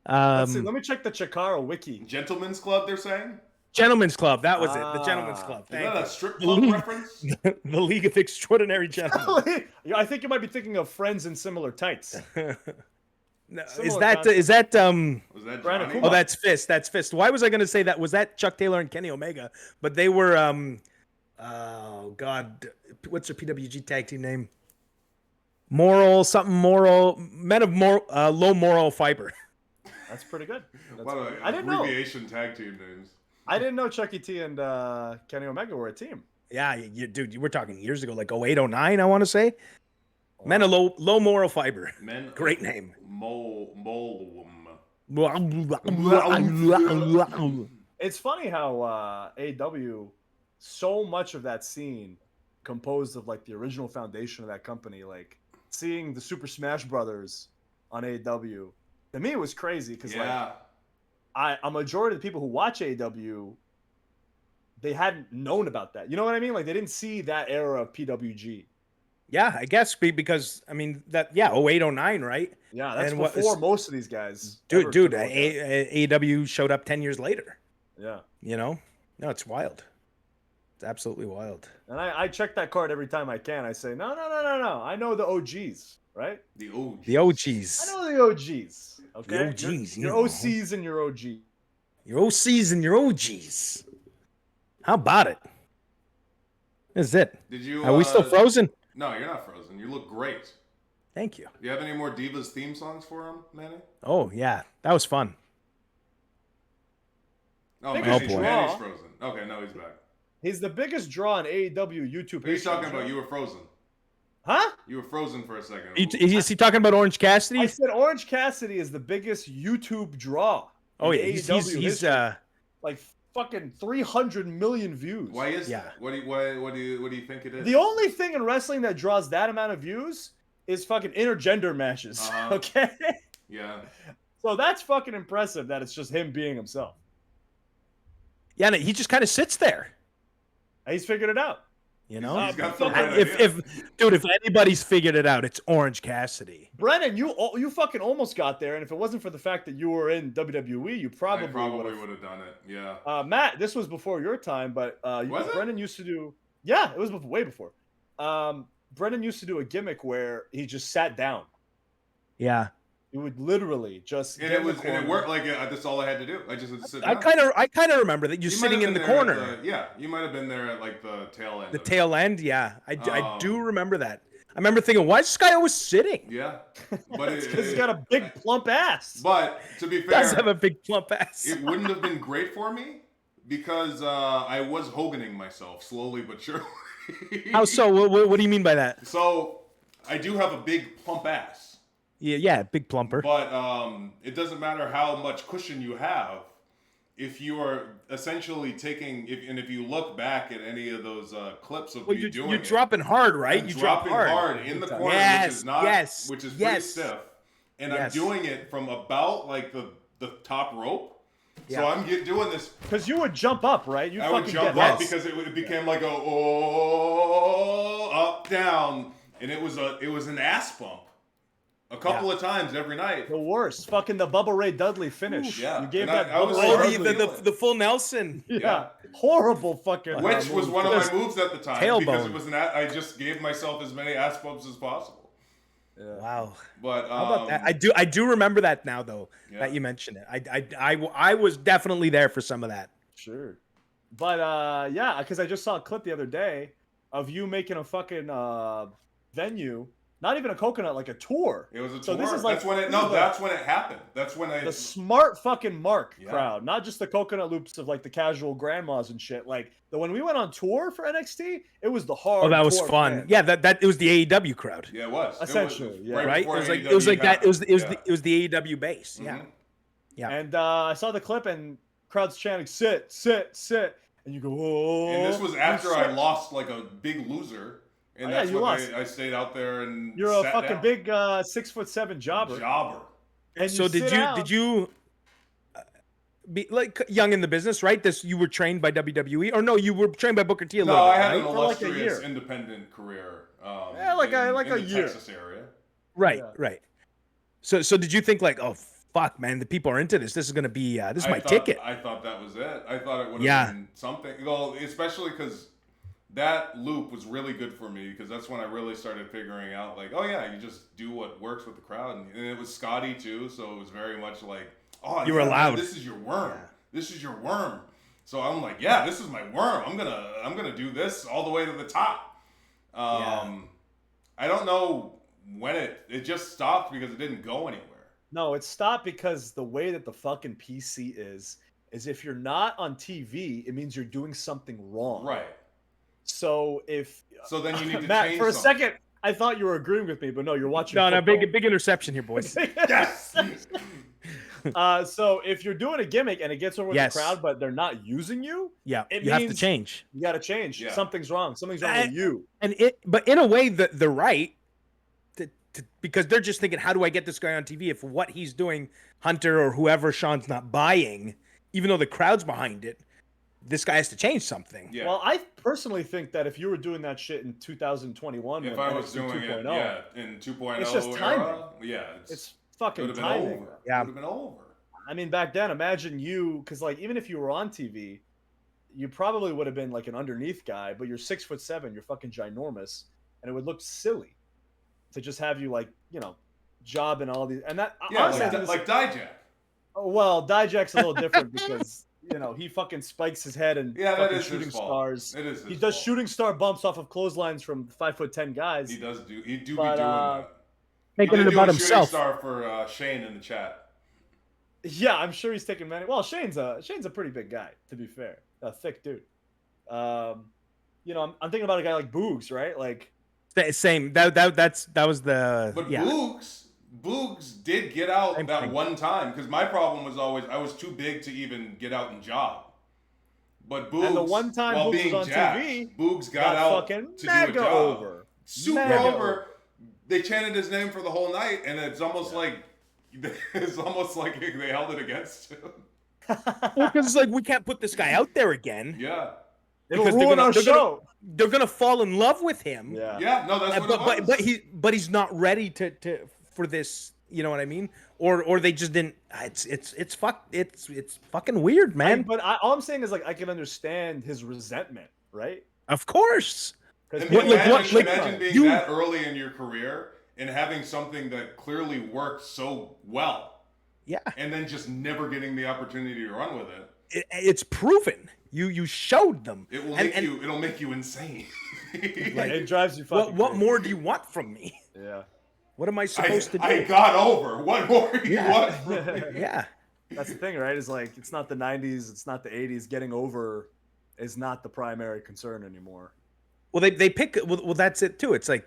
Let's see. Let me check the Chikara wiki. Gentlemen's Club, they're saying. Gentlemen's Club, that was it. The Gentlemen's Club. Is that a strip club reference? The League of Extraordinary Gentlemen. I think you might be thinking of Friends in Similar Tights. No, is that Johnny? Oh, that's Fist. That's Fist. Why was I going to say that? Was that Chuck Taylor and Kenny Omega? But they were oh God, what's their PWG tag team name? Men of low moral fiber. That's pretty good. I didn't know. Abbreviation tag team names. I didn't know Chucky T and Kenny Omega were a team. Yeah, dude, you were talking years ago, like 08, 09, I want to say. Wow. Men of low moral fiber. Great name. It's funny how AEW, so much of that scene composed of like the original foundation of that company, like seeing the Super Smash Brothers on AEW, to me it was crazy because like a majority of the people who watch AEW, they hadn't known about that. You know what I mean? Like they didn't see that era of PWG. Yeah, I guess because I mean that 08, 09, right? Yeah, that's before most of these guys. Dude, AEW showed up 10 years later. Yeah. You know? No, it's wild. It's absolutely wild. And I check that card every time I can. I say, no. I know the OGs, right? The OGs. The OGs. I know the OGs. Okay. The OGs. Your OCs and your OG. Your OCs and your OGs. How about it? This is it. Did you? Are we still frozen? No, you're not frozen. You look great. Thank you. Do you have any more Divas theme songs for him, Manny? Oh, yeah. That was fun. Oh, Manny's frozen. Okay, no, he's back. He's the biggest draw on AEW YouTube. He's talking about you were frozen. Huh? You were frozen for a second. Is he talking about Orange Cassidy? I said Orange Cassidy is the biggest YouTube draw. Oh, yeah. He's like fucking 300 million views. Why is that? What do you think it is? The only thing in wrestling that draws that amount of views is fucking intergender matches. Okay? Yeah. So that's fucking impressive that it's just him being himself. Yeah, no, he just kind of sits there. He's figured it out. You know? He's got the right idea. If anybody's figured it out, it's Orange Cassidy. Brennan, you fucking almost got there, and if it wasn't for the fact that you were in WWE, you probably would have done it. Yeah. Matt, this was before your time, but Brennan used to do. Yeah, it was way before. Brennan used to do a gimmick where he just sat down. Yeah. He would literally just. And it worked like that's all I had to do. I just would sit down. I kind of remember that you're sitting in the corner. You might have been there at like the tail end. The tail end, yeah. I do remember that. I remember thinking, why is this guy always sitting? Yeah, but because he's got a big plump ass. But to be fair, he does have a big plump ass. It wouldn't have been great for me because I was Hoganing myself slowly but surely. How so? What do you mean by that? So I do have a big plump ass. Yeah, big plumper. But it doesn't matter how much cushion you have if you are essentially taking. If you look back at any of those clips of me doing you're dropping hard, right? You drop hard in the corner, which is pretty stiff, and I'm doing it from about like the top rope. Yeah. So I'm doing this because you would jump up, right? I would jump up because it became like a up down, and it was an ass bump. A couple of times every night. The worst. Fucking the Bubba Ray Dudley finish. Yeah. You gave that the full Nelson. Yeah. Horrible fucking. Which was one of my moves at the time. Tailbone. Because it was I just gave myself as many ass bumps as possible. Yeah. Wow. But how about that? I do remember that now though that you mentioned it. I was definitely there for some of that. Sure. But because I just saw a clip the other day of you making a fucking venue. Not even a coconut, like a tour. It was a tour. So this is like, that's when it happened. That's when the smart fucking Mark crowd, not just the coconut loops of like the casual grandmas and shit. Like when we went on tour for NXT, it was the hard. Oh, that was fun. Man. Yeah, that it was the AEW crowd. Yeah, it was essentially. Right. It was like that. It was the AEW base. Mm-hmm. Yeah. And I saw the clip and crowds chanting "sit, sit, sit," and you go, "Oh!" And this was after I lost like a big loser. And that's when I stayed out there and you're a fucking big 6'7" jobber. And so did you be like young in the business, right? You were trained by WWE, or no? You were trained by Booker T. A little bit, I had right? an illustrious independent career. Like a year. Texas area. Right. So did you think like, oh fuck, man, the people are into this. This is gonna be this is my ticket. I thought that was it. I thought it would have been something. Well, especially because. That loop was really good for me because that's when I really started figuring out like, oh yeah, you just do what works with the crowd, and it was Scotty too, so it was very much like, oh, you were allowed. This is your worm. This is your worm. So I'm like, yeah, this is my worm. I'm gonna do this all the way to the top. I don't know when it just stopped because it didn't go anywhere. No, it stopped because the way that the fucking PC is if you're not on TV, it means you're doing something wrong. Right. So then you need to Matt, change for a something. second, I thought you were agreeing with me, but no, you're watching. No, football. big interception here, boys. Yes. So if you're doing a gimmick and it gets over Yes. the crowd, but they're not using you, Yeah, it you have to means change. You got to change. Yeah. Something's wrong. Something's wrong with you. But in a way, they're right. Because they're just thinking, how do I get this guy on TV if what he's doing, Hunter or whoever Sean's not buying, even though the crowd's behind it, this guy has to change something. Yeah. Well, I personally think that if you were doing that shit in 2021, if I was doing 2.0, it, in 2.0 it's just timing. Yeah, it's fucking been timing. over. Yeah. Would have been over. I mean, back then, imagine you, because like even if you were on TV, you probably would have been like an underneath guy, but you're 6'7", you're fucking ginormous, and it would look silly to just have you like job and all these and that. Yeah, honestly, like Dijak. Well, Dijak's a little different because he fucking spikes his head and that is shooting his fault. stars. It is. He does shooting star bumps off of clotheslines from 5'10" guys. He does do. He do But, be doing that. Making it about himself. Star for Shane in the chat. Yeah, I'm sure he's taking many. Well, Shane's a pretty big guy, to be fair, a thick dude. I'm thinking about a guy like Boogs, right? Like same. That was the. But yeah. Boogs did get out Same that thing. one time because my problem was always I was too big to even get out and job. But Boogs, and the one time while Boogs being was on jacked, TV, Boogs got out to fucking do a mega job. over. Super Mega over. They chanted his name for the whole night, and it's almost like they held it against him. Well, because it's like we can't put this guy out there again. Yeah. It'll Because ruin our show. They're gonna fall in love with him. Yeah. Yeah. No, that's what it was. but he's not ready to for this. You know what I mean? Or they just didn't. It's fucking weird, man. All I'm saying is like I can understand his resentment, right? Of course. And Because imagine being that early in your career and having something that clearly worked so well. Yeah. And then just never getting the opportunity to run with it. It's proven. You showed them. It will it'll make you insane. it drives you fucking What crazy. more do you want from me? Yeah. What am I supposed to do? I got over. What more do you want from me? Yeah. That's the thing, right? Is like it's not the 90s, it's not the 80s. Getting over is not the primary concern anymore. Well, they pick. Well, that's it too. It's like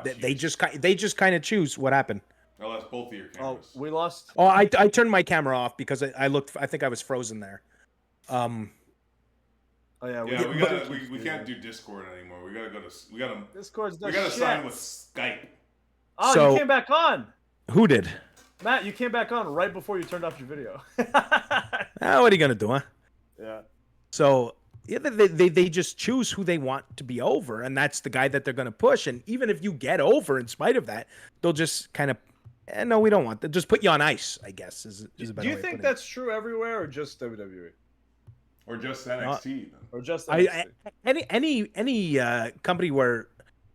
they just kind of choose what happened. I lost both of your Oh, cameras. we lost. Oh, I turned my camera off because I looked. I think I was frozen there. Oh yeah, we can't do Discord anymore. We gotta Discord's we gotta sign with Skype. Oh, So- you came back on, Who did? Matt. You came back on right before you turned off your video. What are you gonna do, huh? Yeah. So yeah, they just choose who they want to be over, and that's the guy that they're gonna push. And even if you get over, in spite of that, they'll just kind of, no, we don't want that. Just put you on ice, I guess. Is a better Do you way of think putting it. that's true everywhere, or just WWE, Or just NXT. or just NXT? any company where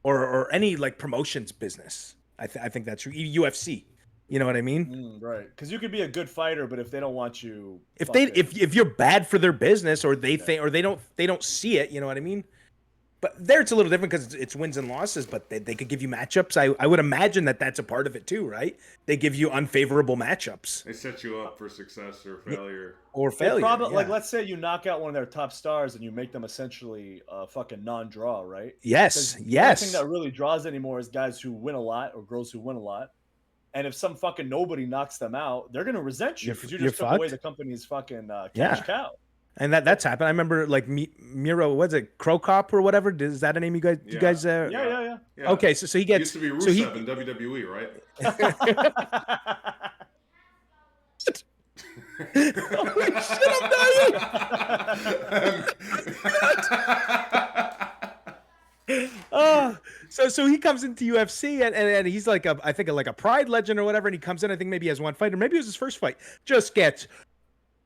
or any like promotions business? I think that's true. UFC, you know what I mean? Right, because you could be a good fighter, but if they don't want you, If you're bad for their business, or they think, or they don't see it, you know what I mean? But there it's a little different because it's wins and losses, but they could give you matchups. I would imagine that's a part of it too, right? They give you unfavorable matchups They set you up for success or failure. or failure. Probably, yeah. like, let's say you knock out one of their top stars and you make them essentially a fucking non-draw, right? Yes, 'Cause yes. The only thing that really draws anymore is guys who win a lot or girls who win a lot. And if some fucking nobody knocks them out, they're gonna resent you because you You're just took away fucked. the company's fucking cash Yeah. cow. And that's happened. I remember like Miro, what's it, Krokop or whatever? Is that a name you guys? Yeah. You guys? Yeah. Okay, so he It gets. used to be Rusev so he, in WWE, right? Holy shit, I'm dying. So he comes into UFC and he's like I think like a Pride legend or whatever, and he comes in. I think maybe he has one fight, or maybe it was his first fight. Just gets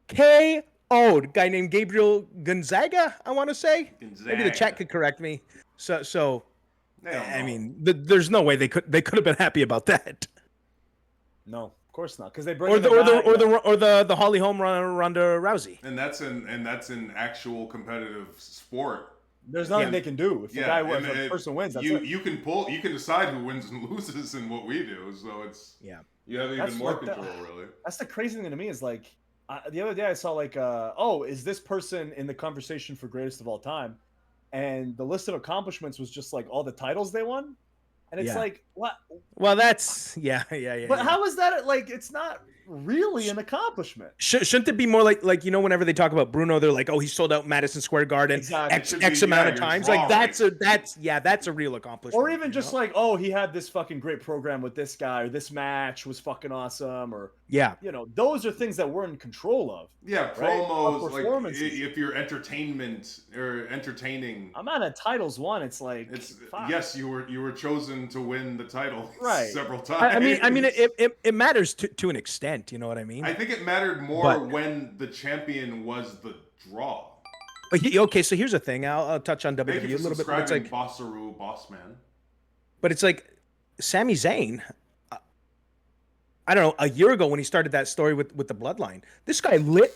KO'd. Guy named Gabriel Gonzaga, I want to say. Maybe the chat could correct me. So I mean, there's no way they could have been happy about that. No, of course not, because they bring Or in the Holly Holm Ronda Rousey. And that's in actual competitive sport. There's nothing they can do if Yeah, if and a person wins. That's you it. you can decide who wins and loses in what we do. So it's Yeah. You have even more control, really. That's the crazy thing to me is like, the other day I saw like, oh, is this person in the conversation for greatest of all time? And the list of accomplishments was just like all the titles they won. And it's like, what? Well, that's, yeah. But how is that, like, it's not really an accomplishment. Shouldn't it be more like, you know, whenever they talk about Bruno, they're like, oh, he sold out Madison Square Garden X amount of times. Like, that's a real accomplishment. Or even just like, oh, he had this fucking great program with this guy, or this match was fucking awesome, or you know, those are things that we're in control of. Yeah, promos, like if you're entertainment or entertaining. I'm not at titles won. It's like, yes, you were chosen to win the title several times. I mean, it matters to an extent. You know what I mean? I think it mattered more when the champion was the draw. Okay, so here's the thing. I'll touch on WWE a little bit. It's like Bossaroo, Boss Man. But it's like Sami Zayn. I don't know. A year ago when he started that story with the Bloodline, this guy lit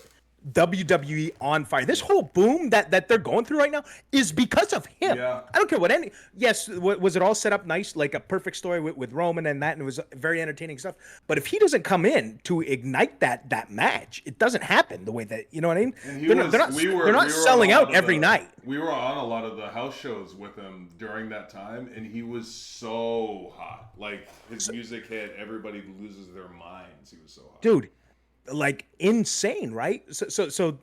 WWE on fire. This whole boom that they're going through right now is because of him. Yeah. I don't care what any. Yes, was it all set up nice, like a perfect story with Roman and that, and it was very entertaining stuff. But if he doesn't come in to ignite that match, it doesn't happen the way that, you know what I mean. They're not selling out every night. We were on a lot of the house shows with him during that time, and he was so hot. Like his music hit, everybody loses their minds. He was so hot, dude. Like insane, right? So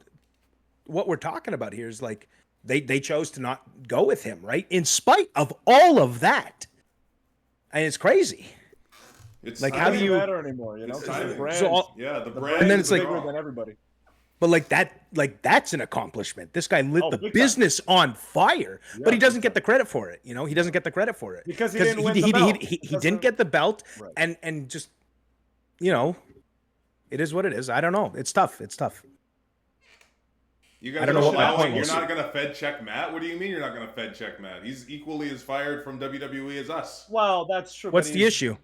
what we're talking about here is like they chose to not go with him, right? In spite of all of that, and it's crazy. It's like, how do you matter anymore? You know, the brand, the brand, and then it's like bigger than everybody. But that's an accomplishment. This guy lit the business on fire, but he doesn't get the credit for it. You know, he doesn't get the credit for it because he didn't win the belt. He didn't get the belt, and just, you know. It is what it is. I don't know. It's tough. You guys you're not going to Fed check Matt? What do you mean you're not going to Fed check Matt? He's equally as fired from WWE as us. Well, that's true. What's the issue?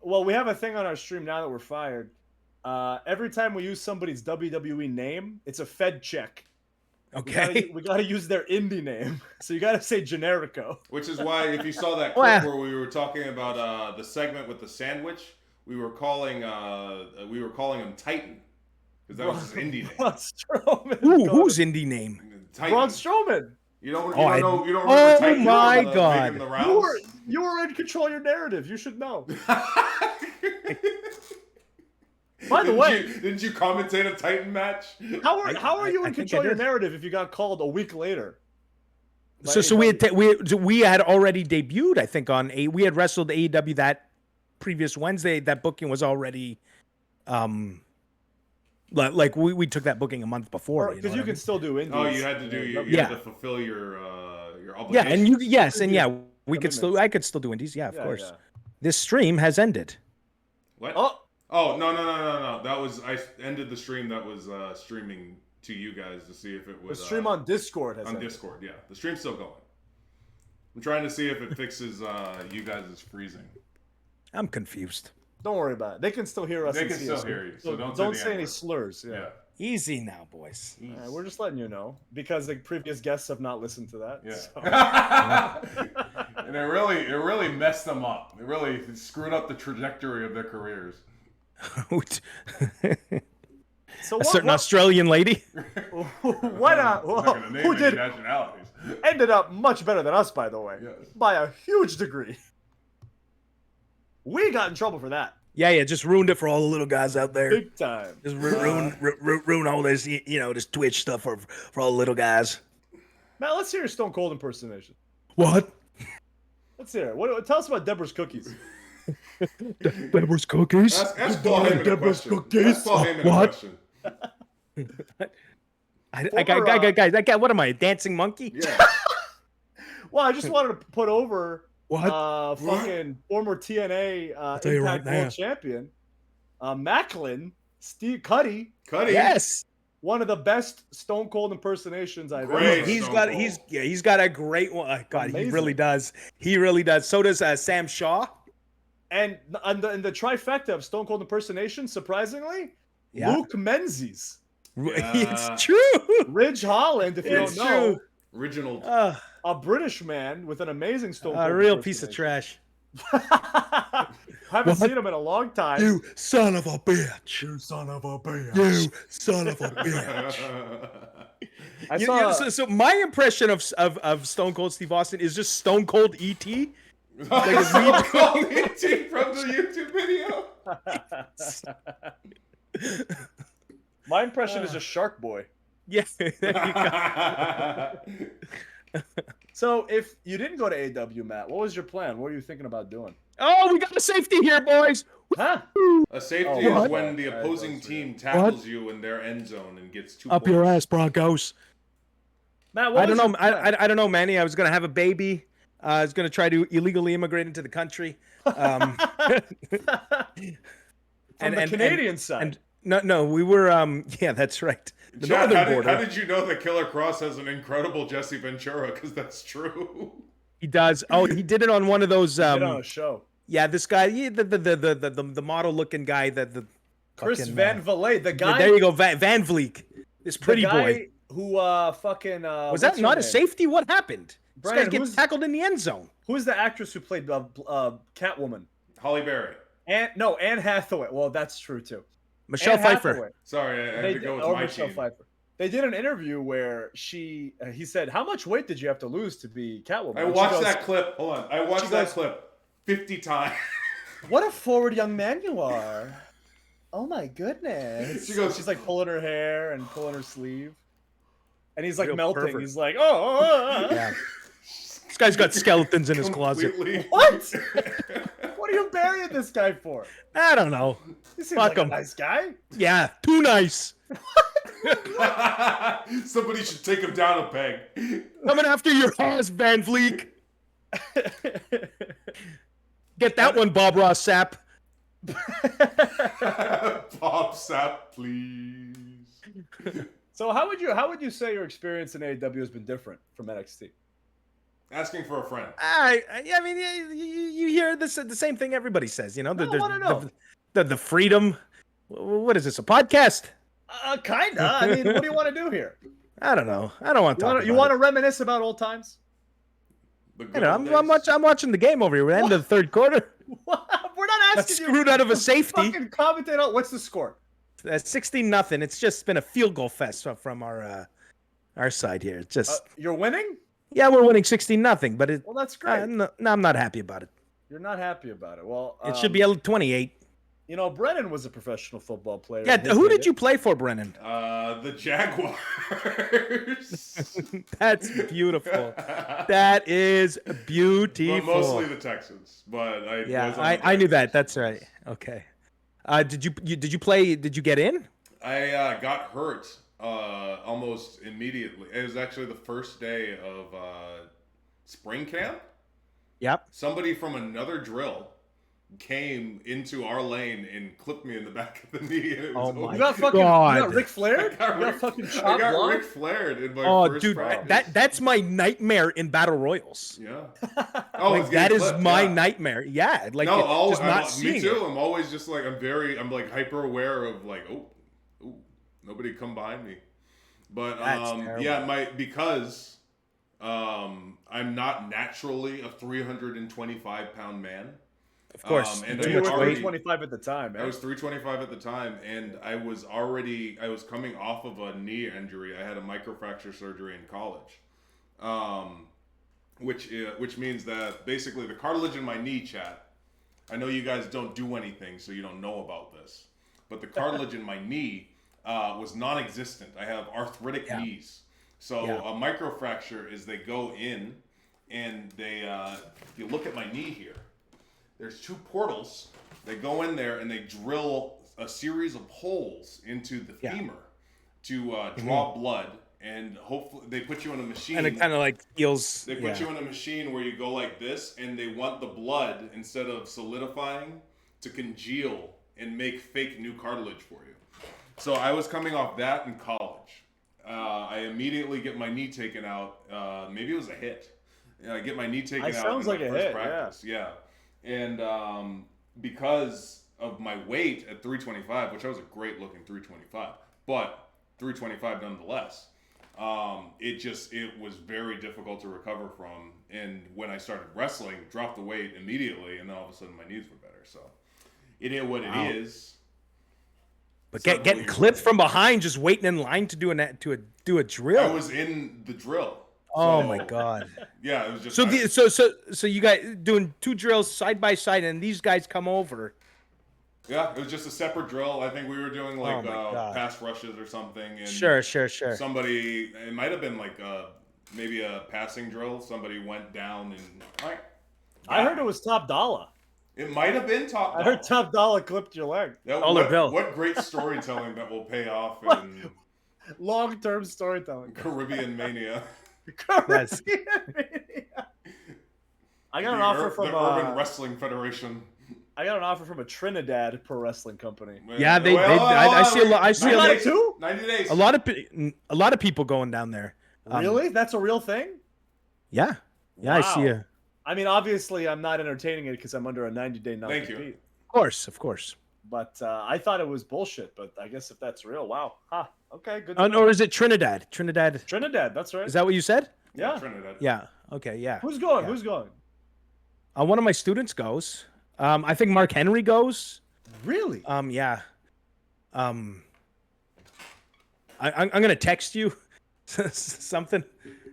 Well, we have a thing on our stream now that we're fired. Every time we use somebody's WWE name, it's a Fed check. Okay. We got to use their indie name. So you got to say Generico. Which is why if you saw that clip where we were talking about the segment with the sandwich, we were calling him Titan because that was his indie name. Braun Strowman. Whose indie name? Titan. Braun Strowman. You don't remember Titan? My God! You were in control of your narrative. You should know. By the way, didn't you commentate a Titan match? How are you in control of your narrative if you got called a week later? So we had already debuted, I think, on we had wrestled AEW that previous Wednesday. That booking was already like we took that booking a month before, because you can still do indies. Oh, you had to do you had to fulfill your obligation. I could still do indies, of course. This stream has ended. What? Oh no. I ended the stream that was streaming to you guys to see if it was the stream on Discord has ended. Discord, yeah. The stream's still going. I'm trying to see if it fixes you guys' freezing. I'm confused. Don't worry about it. They can still hear us. They can still hear you. So don't say any slurs. Yeah. Easy now, boys. We're just letting you know because the previous guests have not listened to that. Yeah. So. And it really messed them up. It really screwed up the trajectory of their careers. So a certain Australian lady. Who did nationalities? Ended up much better than us, by the way, by a huge degree. We got in trouble for that. Yeah, just ruined it for all the little guys out there. Big time. Just ruin all this, this Twitch stuff for all the little guys. Matt, let's hear your Stone Cold impersonation. What? Let's hear it. Tell us about Deborah's cookies. Deborah's cookies? Ask Paul Heyman Deborah's cookies. Ask Paul Heyman what? Guys, what am I, a dancing monkey? Yeah. Well, I just wanted to put over fucking former TNA Impact World Champion, Macklin, Steve Cuddy. Yes. One of the best Stone Cold impersonations I've ever heard. He's got a great one. Oh, God, amazing. He really does. So does Sam Shaw. And in the trifecta of Stone Cold impersonation, surprisingly, Luke Menzies. It's true. Ridge Holland, if you don't know. Original. A British man with an amazing Stone Cold a real piece of trash. haven't seen him in a long time. You son of a bitch. You son of a bitch. You son of a bitch. I saw. So my impression of Stone Cold Steve Austin is just Stone Cold E.T. Like a Stone Cold E.T. from the YouTube video. My impression is a Shark Boy. Yeah. So if you didn't go to AW, Matt, what was your plan? What were you thinking about doing? Oh, we got a safety here, boys. Huh? A safety is when the opposing team tackles you in their end zone and gets 2 Up points. your ass, Broncos. Matt, I don't know. I don't know, Manny. I was gonna have a baby. I was gonna try to illegally immigrate into the country. From the Canadian side. No, we were. Yeah, that's right. The Chad, northern border. how did you know that Killer Cross has an incredible Jesse Ventura? Because that's true. He does. Oh, he did it on one of those. On a show. Yeah, this guy, the model looking guy, the Chris fucking, Van Vliet, the guy. There you go, Van Vliet, this pretty the guy boy. Who fucking was that not a safety? What happened? Brennan, this guy gets tackled in the end zone. Who's the actress who played Catwoman? Holly Berry. Anne Hathaway. Well, that's true too. Michelle Anne Pfeiffer. Hathaway. Sorry, I had to go with my Michelle team. Pfeiffer. They did an interview where he said, "How much weight did you have to lose to be Catwoman?" I watched that clip. Hold on. I watched that clip 50 times. What a forward young man you are. Oh my goodness. She's like pulling her hair and pulling her sleeve. And he's like melting. Pervert. He's like, oh. Yeah. This guy's got skeletons in his closet. What? What are you burying this guy for? I don't know. He seems like a nice guy. Yeah, too nice. Somebody should take him down a peg. Coming after your ass, Van Vliet. Get that one, Bob Ross Sapp. Bob Sapp, please. So how would you say your experience in AEW has been different from NXT? Asking for a friend. I mean, you hear the same thing everybody says. You know, the freedom. What is this? A podcast? Kinda. I mean, what do you want to do here? I don't know. I don't want to talk. You want to reminisce about old times? I'm watching the game over here. We're at the end of the third quarter. What? We're not asking you. Screwed out of a safety. Fucking commentate on what's the score? 16-0. It's just been a field goal fest from our side here. It's just you're winning. Yeah, we're winning 16-0. But well, that's great. No, I'm not happy about it. You're not happy about it. Well, it should be 28. You know, Brennan was a professional football player. Yeah, who did you play for, Brennan? The Jaguars. That's beautiful. That is beautiful. Well, mostly the Texans, but I knew that. That's right. Okay. Did you play? Did you get in? I got hurt almost immediately. It was actually the first day of spring camp. Yep. Somebody from another drill came into our lane and clipped me in the back of the knee. And it was my You got fucking God. You got Ric Flair? I got Ric Flaired in my first practice. That's my nightmare in battle royals. Yeah. That is my nightmare. Yeah. Like me too. I'm always just like I'm like hyper aware of like oh nobody come behind me. But because I'm not naturally a 325-pound man. Of course. And you were 325 at the time, man. I was 325 at the time, and I was coming off of a knee injury. I had a microfracture surgery in college, which means that basically the cartilage in my knee, chat. I know you guys don't do anything, so you don't know about this, but the cartilage in my knee was non-existent. I have arthritic knees, so a microfracture is they go in and they if you look at my knee here. There's two portals. They go in there and they drill a series of holes into the femur to draw blood, and hopefully they put you in a machine. And it kind of like feels. They put you in a machine where you go like this, and they want the blood, instead of solidifying, to congeal and make fake new cartilage for you. So I was coming off that in college. I immediately get my knee taken out. Maybe it was a hit. I get my knee taken out. Sounds like a hit. Practice. Yeah. And because of my weight at 325, which I was a great looking 325, but 325 nonetheless, it was very difficult to recover from. And when I started wrestling, dropped the weight immediately, and then all of a sudden my knees were better. So it is what it is. But getting clipped from behind, just waiting in line to do a drill. I was in the drill. Oh my god! Yeah, it was just so you guys doing 2 drills side by side, and these guys come over. Yeah, it was just a separate drill. I think we were doing like pass rushes or something. And Sure. Somebody, it might have been like maybe a passing drill. Somebody went down and. I heard it was Top Dollar. It might have been Top Dollar. I heard Top Dollar clipped your leg. What great storytelling that will pay off in long-term storytelling. Caribbean Mania. Caribbean Mania. I got an offer from the Urban Wrestling Federation. I got an offer from a Trinidad pro wrestling company. Yeah, I see a lot. I see 90 days, too. 90 days. A lot of people going down there. Really? That's a real thing? Yeah. Yeah, wow. I see you. I mean, obviously, I'm not entertaining it because I'm under a 90-day non-compete. Thank you. Of course. But I thought it was bullshit. But I guess if that's real, wow. Okay, good. Or is it Trinidad? Trinidad, that's right. Is that what you said? Yeah. Trinidad. Yeah. Okay, yeah. Who's going? Yeah. Who's going? One of my students goes. I think Mark Henry goes. Really? Yeah. I'm gonna text you something.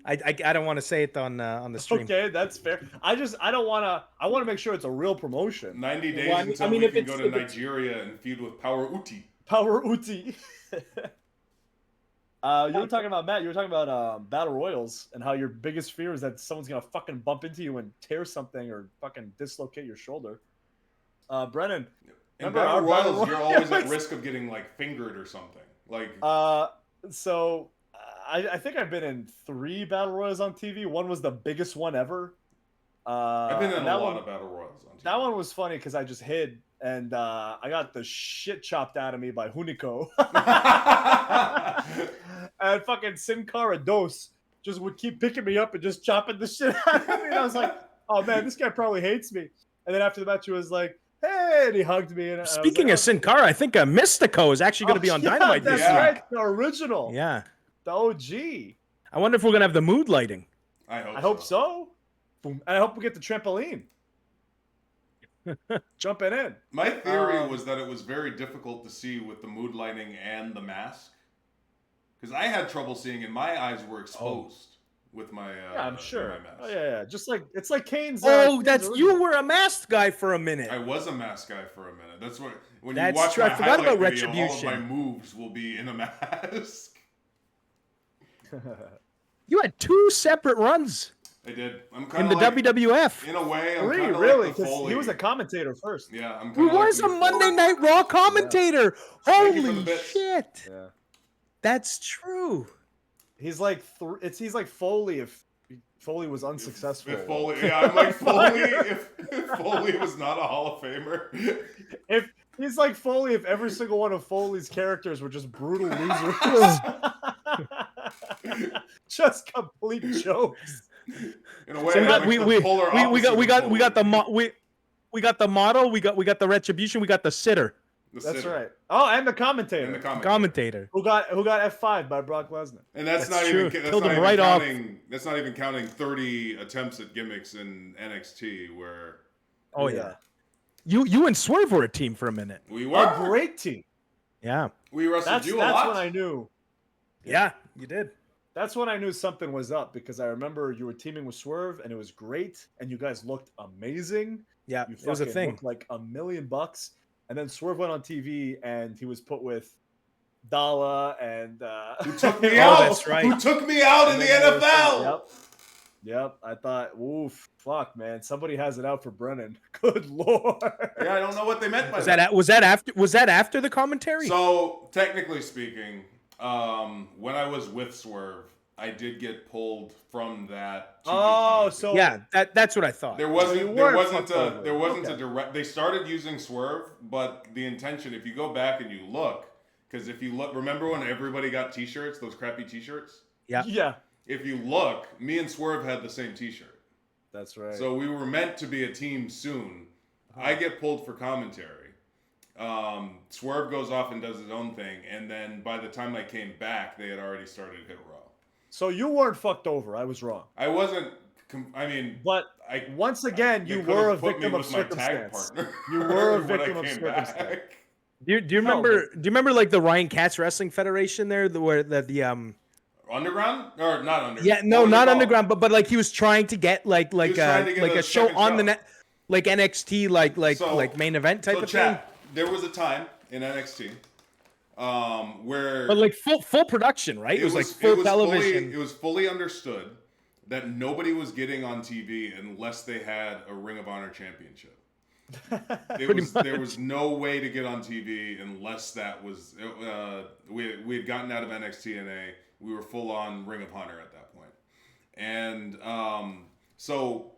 I don't want to say it on the stream. Okay, that's fair. I don't want to. I want to make sure it's a real promotion. 90 days until we can go to Nigeria and feud with Power Uti. Power Uti. You were talking about, Matt, you were talking about battle royals and how your biggest fear is that someone's gonna fucking bump into you and tear something or fucking dislocate your shoulder. Brennan, in battle royals, you're always at risk of getting like fingered or something. Like so I think I've been in 3 battle royals on TV. One was the biggest one ever. I've been in a lot of battle royals on TV. That one was funny because I just hid and I got the shit chopped out of me by Hunico. And fucking Sin Cara Dos just would keep picking me up and just chopping the shit out of me. And I was like, oh man, this guy probably hates me. And then after the match, he was like, hey, and he hugged me. And speaking of Sin Cara, I think Mystico is actually going to be on Dynamite this year. That's right, the original. Yeah. The OG. I wonder if we're going to have the mood lighting. I hope so. And I hope we get the trampoline. Jumping in. My theory was that it was very difficult to see with the mood lighting and the mask. Because I had trouble seeing and my eyes were exposed with my I'm sure. my mask. Oh, yeah. Just like it's like Kane's. You were a mask guy for a minute. I was a mask guy for a minute. That's what when That's you watch true. my I forgot highlight about video, Retribution. all of my moves will be in a mask. You had 2 separate runs. I did. I'm in the WWF. In a way, I'm 3, kind of really, like the Foley. he was a commentator first. Yeah, I'm. He was a Monday Night Raw commentator. Yeah. Holy shit! Yeah. That's true. He's like he's like Foley if Foley was unsuccessful. If Foley, yeah, I'm like Foley. If Foley was not a Hall of Famer. If he's like Foley, if every single one of Foley's characters were just brutal losers. Just complete jokes. In a way, so we got the model, we got the retribution, we got the sitter. That's right. Oh, and the commentator. Who got F5 by Brock Lesnar. And that's not true. even Killed him right off. That's not even counting 30 attempts at gimmicks in NXT where. Oh yeah. You and Swerve were a team for a minute. We were a great team. Yeah. We wrestled you a lot. That's when I knew. Yeah, you did. That's when I knew something was up because I remember you were teaming with Swerve and it was great and you guys looked amazing. Yeah, you it was a thing. Looked like $1 million. And then Swerve went on TV and he was put with Dalla and who took me out. That's right. Who took me out in the NFL. Yep. I thought, oof, fuck, man. Somebody has it out for Brennan. Good lord. Yeah, I don't know what they meant by that. Was that after the commentary? So technically speaking, when I was with Swerve, I did get pulled from that. So yeah, that's what I thought. There wasn't a direct. They started using Swerve, but the intention, if you go back and you look, because if you look, remember when everybody got T-shirts, those crappy T-shirts? Yeah. If you look, me and Swerve had the same T-shirt. That's right. So we were meant to be a team soon. I get pulled for commentary. Swerve goes off and does his own thing, and then by the time I came back, they had already started Hit Row. So you weren't fucked over. I was wrong. I wasn't. I mean, but once again, you were a victim of circumstance. You were a victim of circumstance. Do you remember? Do you remember like the Ryan Katz Wrestling Federation there, where the Underground or not underground? Yeah, no, not underground, but like he was trying to get like a show on the net, like NXT, like main event type of thing. There was a time in NXT where, but like full production, right? It was like full television. It was fully understood that nobody was getting on TV unless they had a Ring of Honor championship. There was no way to get on TV unless that was we had gotten out of NXT TNA. We were full on Ring of Honor at that point. And so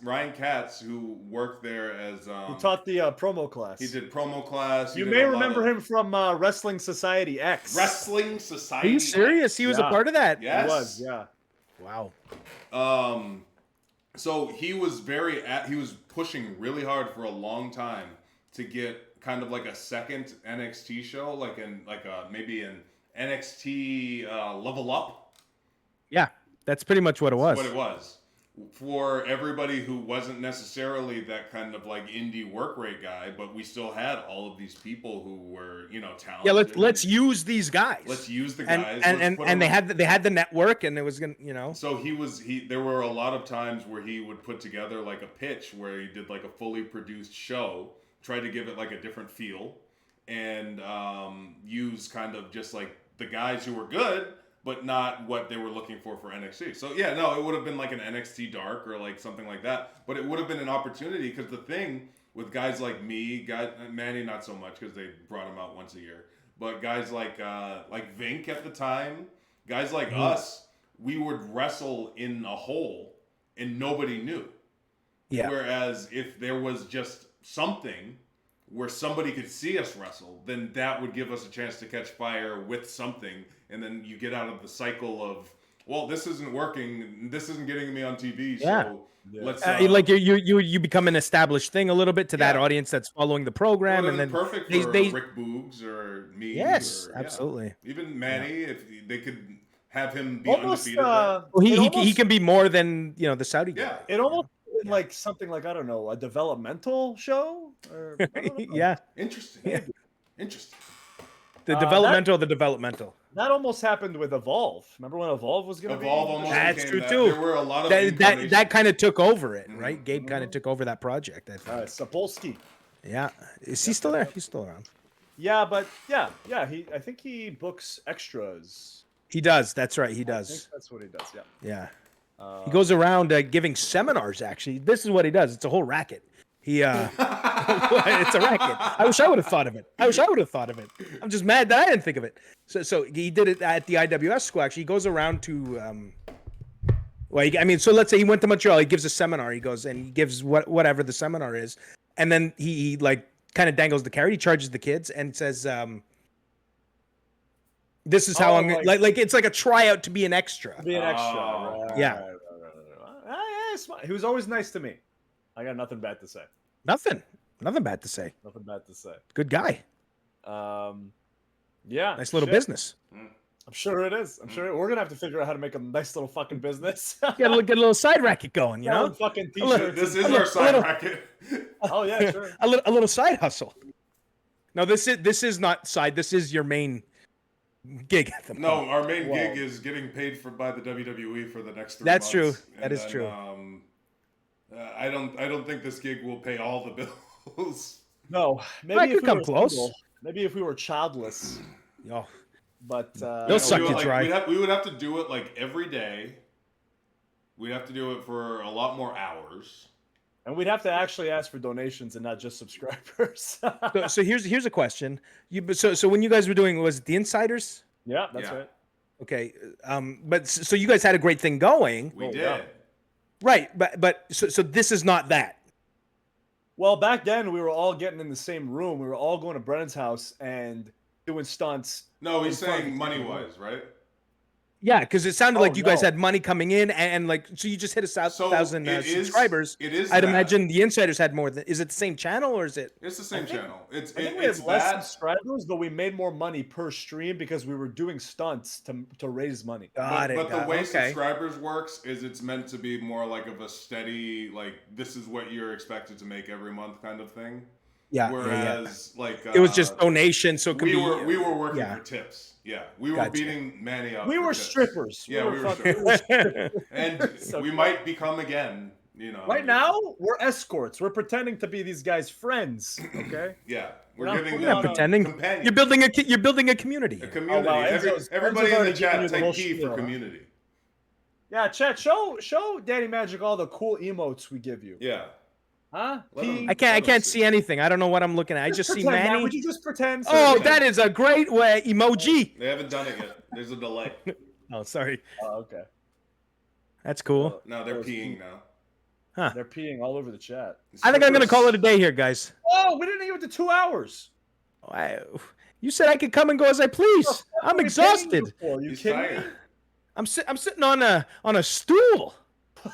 Ryan Katz, who worked there as he taught the promo class. He did promo class. You may remember him from Wrestling Society X. Wrestling Society. Are you serious? He was a part of that. Yes. He was. Yeah. Wow. So he was he was pushing really hard for a long time to get kind of like a second NXT show, maybe an NXT Level Up. Yeah, that's pretty much what it was. That's what it was. For everybody who wasn't necessarily that kind of like indie work rate guy, but we still had all of these people who were, talented. Yeah, let's use these guys. Let's use the guys. And they had the network, and it was gonna, So there were a lot of times where he would put together like a pitch where he did like a fully produced show, tried to give it like a different feel, and use kind of just like the guys who were good, but not what they were looking for NXT. So yeah, no, it would have been like an NXT Dark or like something like that. But it would have been an opportunity because the thing with guys like me, Manny not so much because they brought him out once a year, but guys like Vink at the time, guys like us, we would wrestle in a hole and nobody knew. Yeah. Whereas if there was just something where somebody could see us wrestle, then that would give us a chance to catch fire with something. And then you get out of the cycle of, well, this isn't working. This isn't getting me on TV. So let's like you become an established thing a little bit to that audience that's following the program, well, and then perfect for Rick Boogs or me. Yes, or, absolutely. Even Manny, if they could have him be almost, undefeated. He can be more than the Saudi guy. Yeah, it almost like something like, I don't know, a developmental show. Or, yeah, interesting. Yeah. Interesting. The developmental. That almost happened with Evolve. Remember when Evolve was going to be? Almost That's true too. There were a lot of that kind of took over it, right? Gabe kind of took over that project. I think. Sapolsky. Yeah, is he still there? He's still around. Yeah, but yeah. I think he books extras. He does. That's right. He does. I think that's what he does. Yeah. Yeah. He goes around giving seminars. Actually, this is what he does. It's a whole racket. He it's a racket. I wish I would have thought of it. I'm just mad that I didn't think of it. So he did it at the IWS school. Actually, he goes around to so let's say he went to Montreal. He gives a seminar. He goes and he gives whatever the seminar is, and then he like kind of dangles the carrot. He charges the kids and says, "This is how I'm like it's like a tryout to be an extra." Be an extra. Right, yeah. He was always nice to me. I got nothing bad to say. Nothing bad to say. Nothing bad to say. Good guy. Yeah. Nice little business. I'm sure it is. I'm sure we're gonna have to figure out how to make a nice little fucking business. Get a little side racket going, you know? Fucking t-shirts. This is our side racket. Oh yeah, sure. a little side hustle. No, this is not side. This is your main gig at the moment. No, our main gig is getting paid by the WWE for the next 3 months. That's true. That is true. I don't think this gig will pay all the bills. No, maybe if we come were close. Single, maybe if we were childless. Oh. But you'll suck to dry. We would have to do it like every day. We'd have to do it for a lot more hours. And we'd have to actually ask for donations and not just subscribers. so here's a question. So when you guys were doing, was it the Insiders? Yeah, that's right. Okay. But so you guys had a great thing going. We did. Yeah. Right, but so this is not that. Well, back then we were all getting in the same room. We were all going to Brennan's house and doing stunts. No, he's saying money-wise, right? Yeah, because it sounded Oh, like you guys no. had money coming in, and like, so you just hit 1,000 it is- subscribers. it is I'd that. imagine the insiders had more than. Is it the same channel or is it? It's the same channel. I think we had It's less that. subscribers, but we made more money per stream because we were doing stunts to raise money. Got it. But the way okay. subscribers works is it's meant to be more like of a steady, like this is what you're expected to make every month kind of thing. Yeah. Whereas like it was just donation, so it could we be. were working yeah. for tips. Yeah, we were Gotcha. beating Manny up. We for were tips. strippers. Yeah, we were fucking strippers. And So we might become again. You know. right now, we're escorts. We're pretending to be these guys' friends. Okay. Yeah, we're We're giving not You're not them pretending. companions. You're building a community. A community. Oh, wow, Enzo's Everybody in already the giving chat you the type whole P spiel, for huh? community. Yeah, chat. Show Daddy Magic all the cool emotes we give you. Yeah. Huh? Let 'em- P? I can't see anything. I don't know what I'm looking at. I just see Pretend, man. Manny. Would you just pretend? Oh, that is a great way emoji. They haven't done it yet. There's a delay. Oh, sorry. Oh, okay. That's cool. No, they're peeing now. They're peeing all over the chat. I think I'm gonna call it a day here, guys. Oh, we didn't even get to 2 hours. You said I could come and go as I please. What the fuck I'm are we paying you exhausted. for? You He's kidding tired. me? I'm sitting on a stool.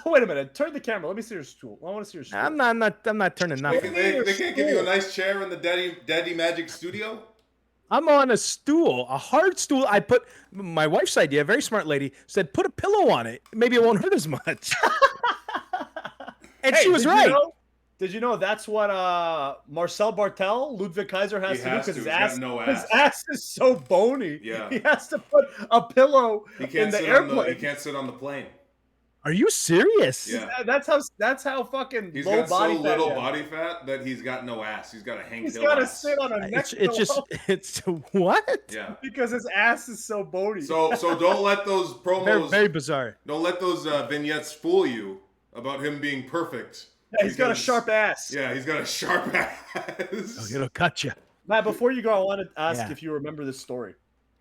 Wait a minute. Turn the camera. Let me see your stool. I want to see your stool. I'm not turning They, nothing. can- they can't give you a nice chair in the Daddy Magic studio? I'm on a stool, a hard stool. I put my wife's idea, very smart lady, said put a pillow on it. Maybe it won't hurt as much. And Hey, she was did right. Did you know that's what Marcel Bartel, Ludwig Kaiser has He to do has because to. his He's got ass, no his ass. ass is so bony. Yeah. He has to put a pillow He in can't the sit airplane. he can't sit on the plane. Are you serious? Yeah. That's how fucking He's low got so body fat little he has. body fat that he's got no ass. He's got a Hank He's Hill got to ass. sit on a neck It's just it's what? Yeah. because his ass is so bony. So don't let those promos, Very, very bizarre. don't let those vignettes fool you about him being perfect. yeah, he's got a Because- sharp ass. Yeah, he's got a sharp ass. Oh, it'll cut you. Matt, before you go, I want to ask Yeah. if you remember this story.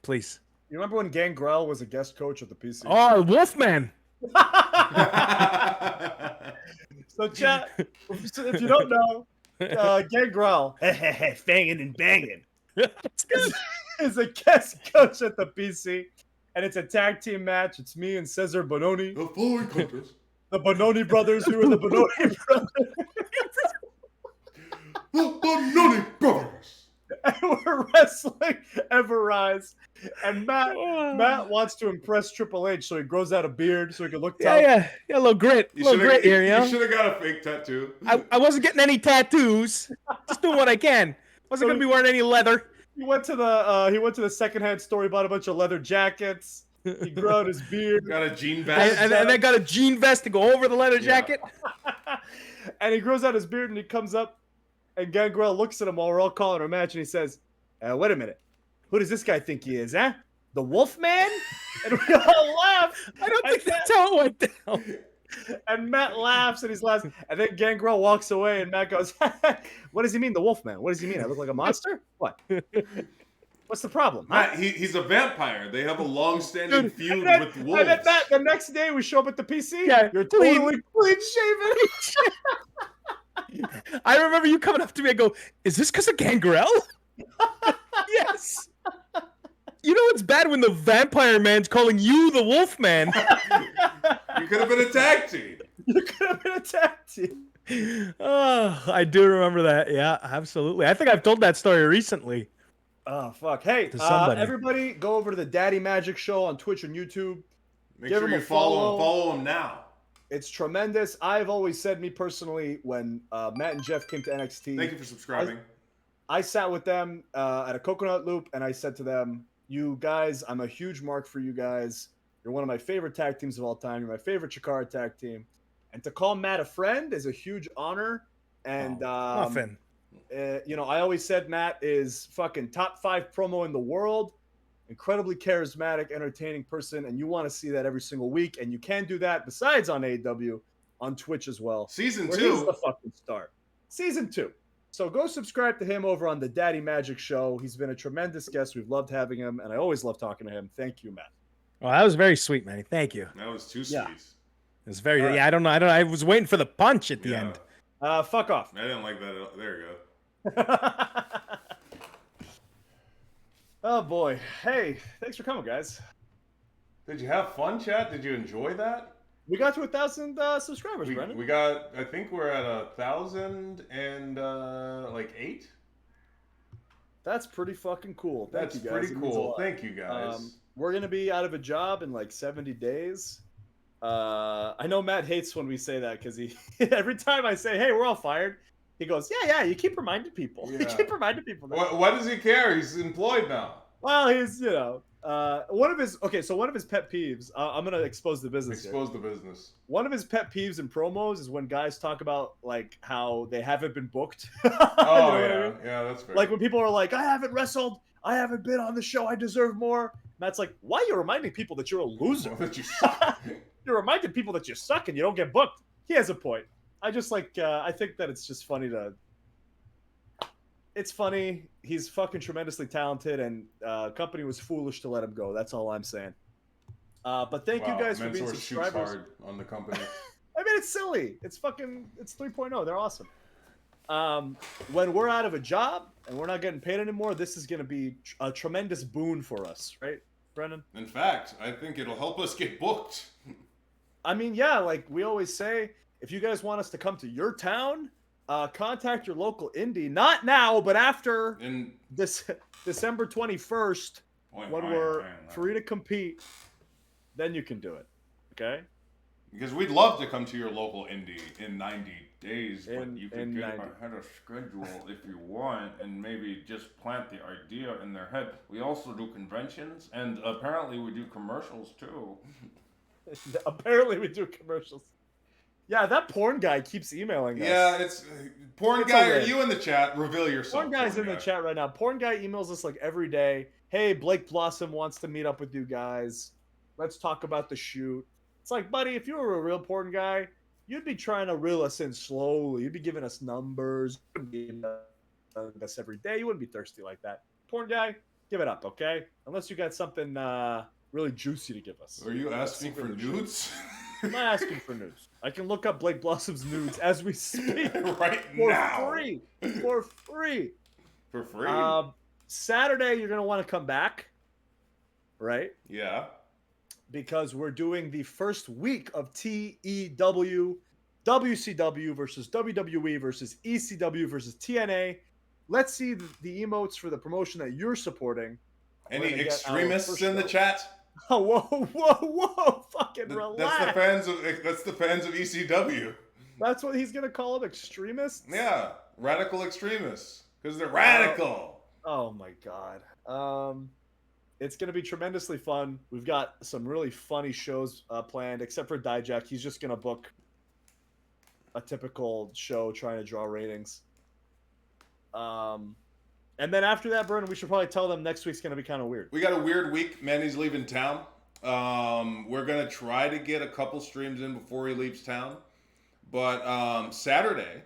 Please. You remember when Gangrel was a guest coach at the PC? Oh, Wolfman. So, chat, if you don't know, Gangrel, fanging and banging, is a guest coach at the PC, and it's a tag team match. It's me and Cesar Bononi, The following contest, the Bononi brothers, who are the Bononi brothers, the Bononi Brothers. and we're wrestling Everrise. And Matt wants to impress Triple H, so he grows out a beard so he can look tough. Yeah, a little grit. A little grit here, you know? You should have got a fake tattoo. I wasn't getting any tattoos. Just doing what I can. Wasn't gonna be wearing any leather. He went to the secondhand store. He bought a bunch of leather jackets. He grew out his beard, Got a jean vest. And I got a jean vest to go over the leather Yeah. jacket. and he grows out his beard. And he comes up, and Gangrel looks at him while we're all calling our match, and he says, "Wait a minute, who does this guy think he is? Huh? The Wolfman?" And we all laugh. I don't think that's how it went down. And Matt laughs, and he's laughing. And then Gangrel walks away, and Matt goes, "What does he mean, the Wolfman? What does he mean? I look like a monster? What? What's the problem?" Huh? Matt, he's a vampire. They have a long-standing Dude, feud And then, with and wolves. then Matt, the next day we show up at the PC. Yeah, You're clean. totally clean shaven. I remember you coming up to me and go, "Is this because of Gangrel?" Yes. You know it's bad when the vampire man's calling you the wolf man. You could have been a tag team. You could have been a tag team. Oh, I do remember that. Yeah, absolutely. I think I've told that story recently. Oh fuck! Hey, To somebody. everybody, go over to the Daddy Magic Show on Twitch and YouTube. Make Give sure him you a follow him. follow. Follow him now. It's tremendous. I've always said, me personally, when Matt and Jeff came to NXT, Thank you for subscribing. I sat with them at a Coconut Loop, and I said to them, "You guys, I'm a huge mark for you guys. You're one of my favorite tag teams of all time. You're my favorite Chikara tag team. And to call Matt a friend is a huge honor. And Muffin. you know, I always said Matt is fucking top 5 promo in the world, incredibly charismatic, entertaining person, and you want to see that every single week. And you can do that besides on AEW, on Twitch as well. Season Where he's 2. the fucking star. Season 2. So go subscribe to him over on the Daddy Magic Show. He's been a tremendous guest. We've loved having him, and I always love talking to him. Thank you, Matt. Well, that was very sweet, man. Thank you. That was too sweet. Yeah. It was very. All right. Yeah, I don't know. I was waiting for the punch at the Yeah. end. Fuck off. I didn't like that. There you go. Oh boy. Hey, thanks for coming, guys. Did you have fun, chat? Did you enjoy that? We got to 1,000 subscribers, Brennan. We got. I think we're at 1,000 and like 8. That's pretty fucking cool. Thank you guys. Pretty cool. Thank you guys. We're gonna be out of a job in like 70 days. I know Matt hates when we say that because he every time I say, "Hey, we're all fired," he goes, "Yeah, you keep reminding people. Yeah. You keep reminding people." Why does he care? He's employed now. Well, he's one of his pet peeves. I'm gonna expose the business. Expose the business. One of his pet peeves in promos is when guys talk about like how they haven't been booked. Oh yeah, that's fair. Like when people are like, "I haven't wrestled. I haven't been on the show. I deserve more." Matt's like, "Why are you reminding people that you're a loser? That you suck." You're reminding people that you suck and you don't get booked." He has a point. I just like I think that it's just funny to. It's funny. He's fucking tremendously talented, and company was foolish to let him go. That's all I'm saying. But thank you guys for being Mansoor subscribers. shoots hard on the company. I mean, it's silly. It's 3.0. They're awesome. When we're out of a job and we're not getting paid anymore, this is going to be a tremendous boon for us, right, Brennan? In fact, I think it'll help us get booked. I mean, yeah, like we always say, if you guys want us to come to your town, contact your local indie. Not now, but after this December 21st, when we're free to compete, then you can do it. Okay? Because we'd love to come to your local indie in 90 days, but you can get 90. ahead of schedule if you want, and maybe just plant the idea in their head. We also do conventions, and apparently we do commercials too. Apparently we do commercials. Yeah, that porn guy keeps emailing us. Yeah, it's porn guy. Are you in the chat? Reveal yourself. Porn guy's in the chat right now. Porn guy emails us like every day. Hey, Blake Blossom wants to meet up with you guys. Let's talk about the shoot. It's like, buddy, if you were a real porn guy, you'd be trying to reel us in slowly. You'd be giving us numbers. You'd be giving us every day. You wouldn't be thirsty like that. Porn guy, give it up, okay? Unless you got something really juicy to give us. Are you asking for nudes? I'm not asking for nudes. I can look up Blake Blossom's nudes as we speak right for now. Free. For free. For free. Saturday, you're going to want to come back, right? Yeah. Because we're doing the first week of TEW, WCW versus WWE versus ECW versus TNA. Let's see the emotes for the promotion that you're supporting. Any extremists in the chat? Oh, whoa! Fucking relax. That's the fans of ECW. That's what he's gonna call them, extremists. Yeah, radical extremists, because they're radical. Oh my god. It's gonna be tremendously fun. We've got some really funny shows planned, except for Dijak. He's just gonna book a typical show trying to draw ratings. And then after that, Brennan, we should probably tell them next week's going to be kind of weird. We got a weird week. Manny's leaving town. We're going to try to get a couple streams in before he leaves town. But Saturday,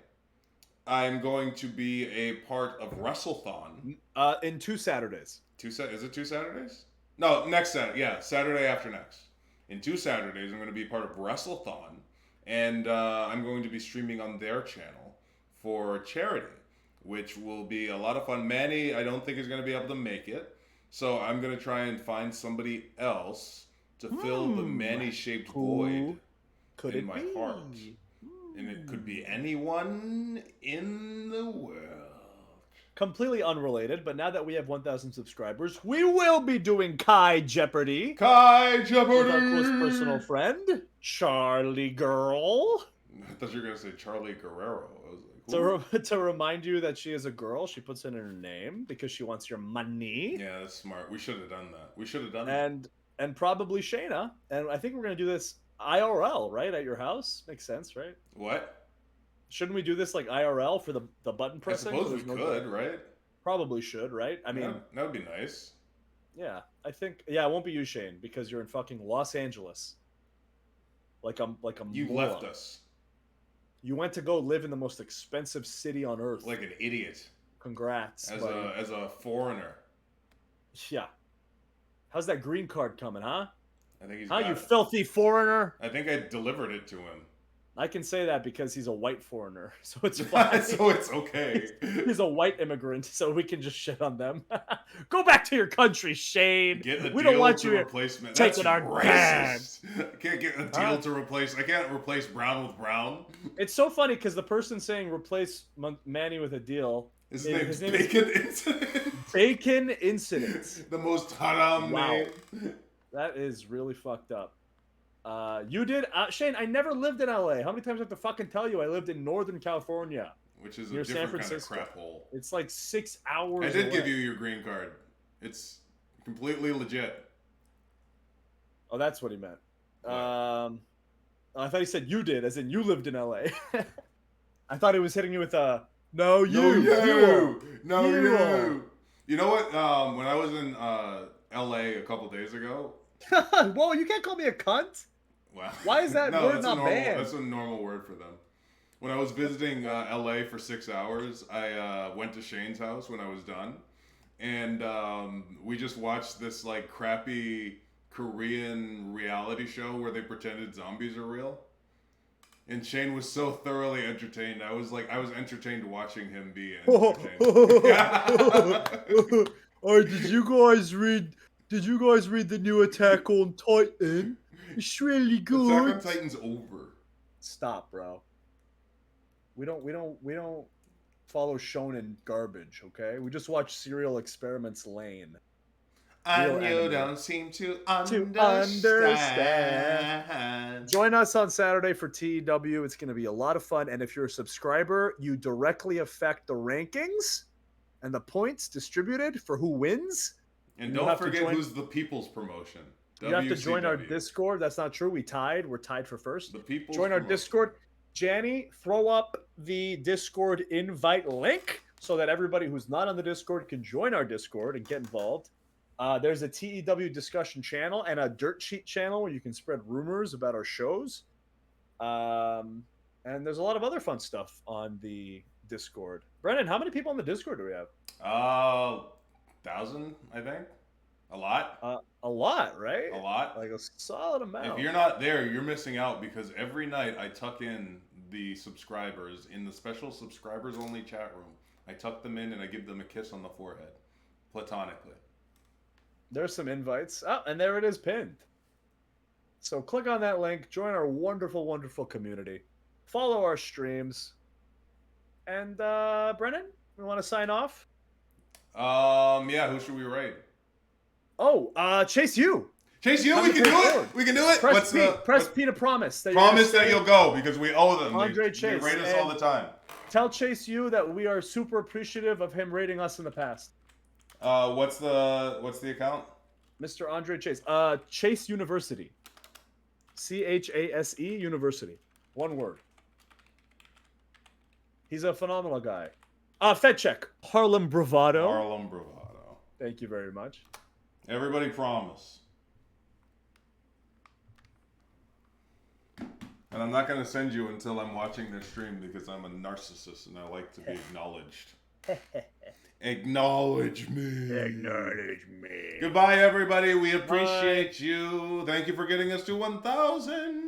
I'm going to be a part of WrestleThon. In 2 Saturdays. Is it 2 Saturdays? No, next Saturday. Yeah, Saturday after next. In 2 Saturdays, I'm going to be part of WrestleThon. And I'm going to be streaming on their channel for charity, which will be a lot of fun. Manny, I don't think is going to be able to make it. So I'm going to try and find somebody else to fill the Manny-shaped void in my heart. And it could be anyone in the world. Completely unrelated, but now that we have 1,000 subscribers, we will be doing Kai Jeopardy. Kai Jeopardy! With our close personal friend, Charlie Girl. I thought you were going to say Charlie Guerrero. I was like, to remind you that she is a girl, she puts in her name because she wants your money. Yeah, that's smart. We should have done that. And probably Shayna. And I think we're gonna do this IRL, right? At your house. Makes sense, right? What? Shouldn't we do this like IRL for the button pressing? I suppose we could, right? Probably should, right? I mean, that would be nice. Yeah, I think. Yeah, it won't be you, Shane, because you're in fucking Los Angeles. Like I'm. You moron. left us. You went to go live in the most expensive city on earth. Like an idiot. Congrats. As a foreigner. Yeah. How's that green card coming, huh? I think he's you filthy foreigner? I think I delivered it to him. I can say that because he's a white foreigner, so it's fine. So it's okay. He's a white immigrant, so we can just shit on them. Go back to your country, Shane. We don't want you replacement. taking our racist. I can't get a deal to replace. I can't replace brown with brown. It's so funny because the person saying replace Manny with a deal. His name is Bacon Incident. Bacon Incident. The most haram name. That is really fucked up. You did, Shane. I never lived in LA. How many times do I have to fucking tell you? I lived in Northern California, which is near a San different kind Francisco. of crap hole. It's like 6 hours. I did give you your green card. It's completely legit. Oh, that's what he meant. I thought he said you did, as in you lived in LA. I thought he was hitting you with a no, you. You know what? When I was in LA a couple days ago. Whoa, you can't call me a cunt. Wow. Why is that word not banned? That's a normal word for them. When I was visiting LA for 6 hours, I went to Shane's house when I was done, and we just watched this like crappy Korean reality show where they pretended zombies are real. And Shane was so thoroughly entertained. I was entertained watching him be entertained. All right, did you guys read the new Attack on Titan? It's really good. Attack on Titan's over. Stop, bro. We don't follow shonen garbage, okay? We just watch Serial Experiments Lane. And you don't seem to understand. Join us on Saturday for TEW. It's going to be a lot of fun. And if you're a subscriber, you directly affect the rankings and the points distributed for who wins. And don't forget who's the People's Promotion. You have to join our Discord. That's not true. We're tied for first. The People's Join our Promotion. Discord. Janny, throw up the Discord invite link so that everybody who's not on the Discord can join our Discord and get involved. There's a TEW discussion channel and a dirt sheet channel where you can spread rumors about our shows. And there's a lot of other fun stuff on the Discord. Brennan, how many people on the Discord do we have? 1,000, I think. A lot. A lot, right? A lot. Like a solid amount. If you're not there, you're missing out because every night I tuck in the subscribers in the special subscribers only chat room. I tuck them in and I give them a kiss on the forehead, platonically. There's some invites. Oh, and there it is pinned. So click on that link, join our wonderful, wonderful community. Follow our streams. And Brennan, we want to sign off? Yeah, who should we rate? Oh, Chase U. Chase U, we can do it. We can do it. Press P to promise. Promise that you'll go because we owe them. Andre Chase. They rate us all the time. Tell Chase U that we are super appreciative of him rating us in the past. What's the account? Mr. Andre Chase. Chase University. CHASE University. One word. He's a phenomenal guy. Fed check. Harlem Bravado. Harlem Bravado. Thank you very much. Everybody promise. And I'm not going to send you until I'm watching their stream because I'm a narcissist and I like to be acknowledged. Acknowledge me. Acknowledge me. Goodbye, everybody. We appreciate you. Thank you for getting us to 1,000.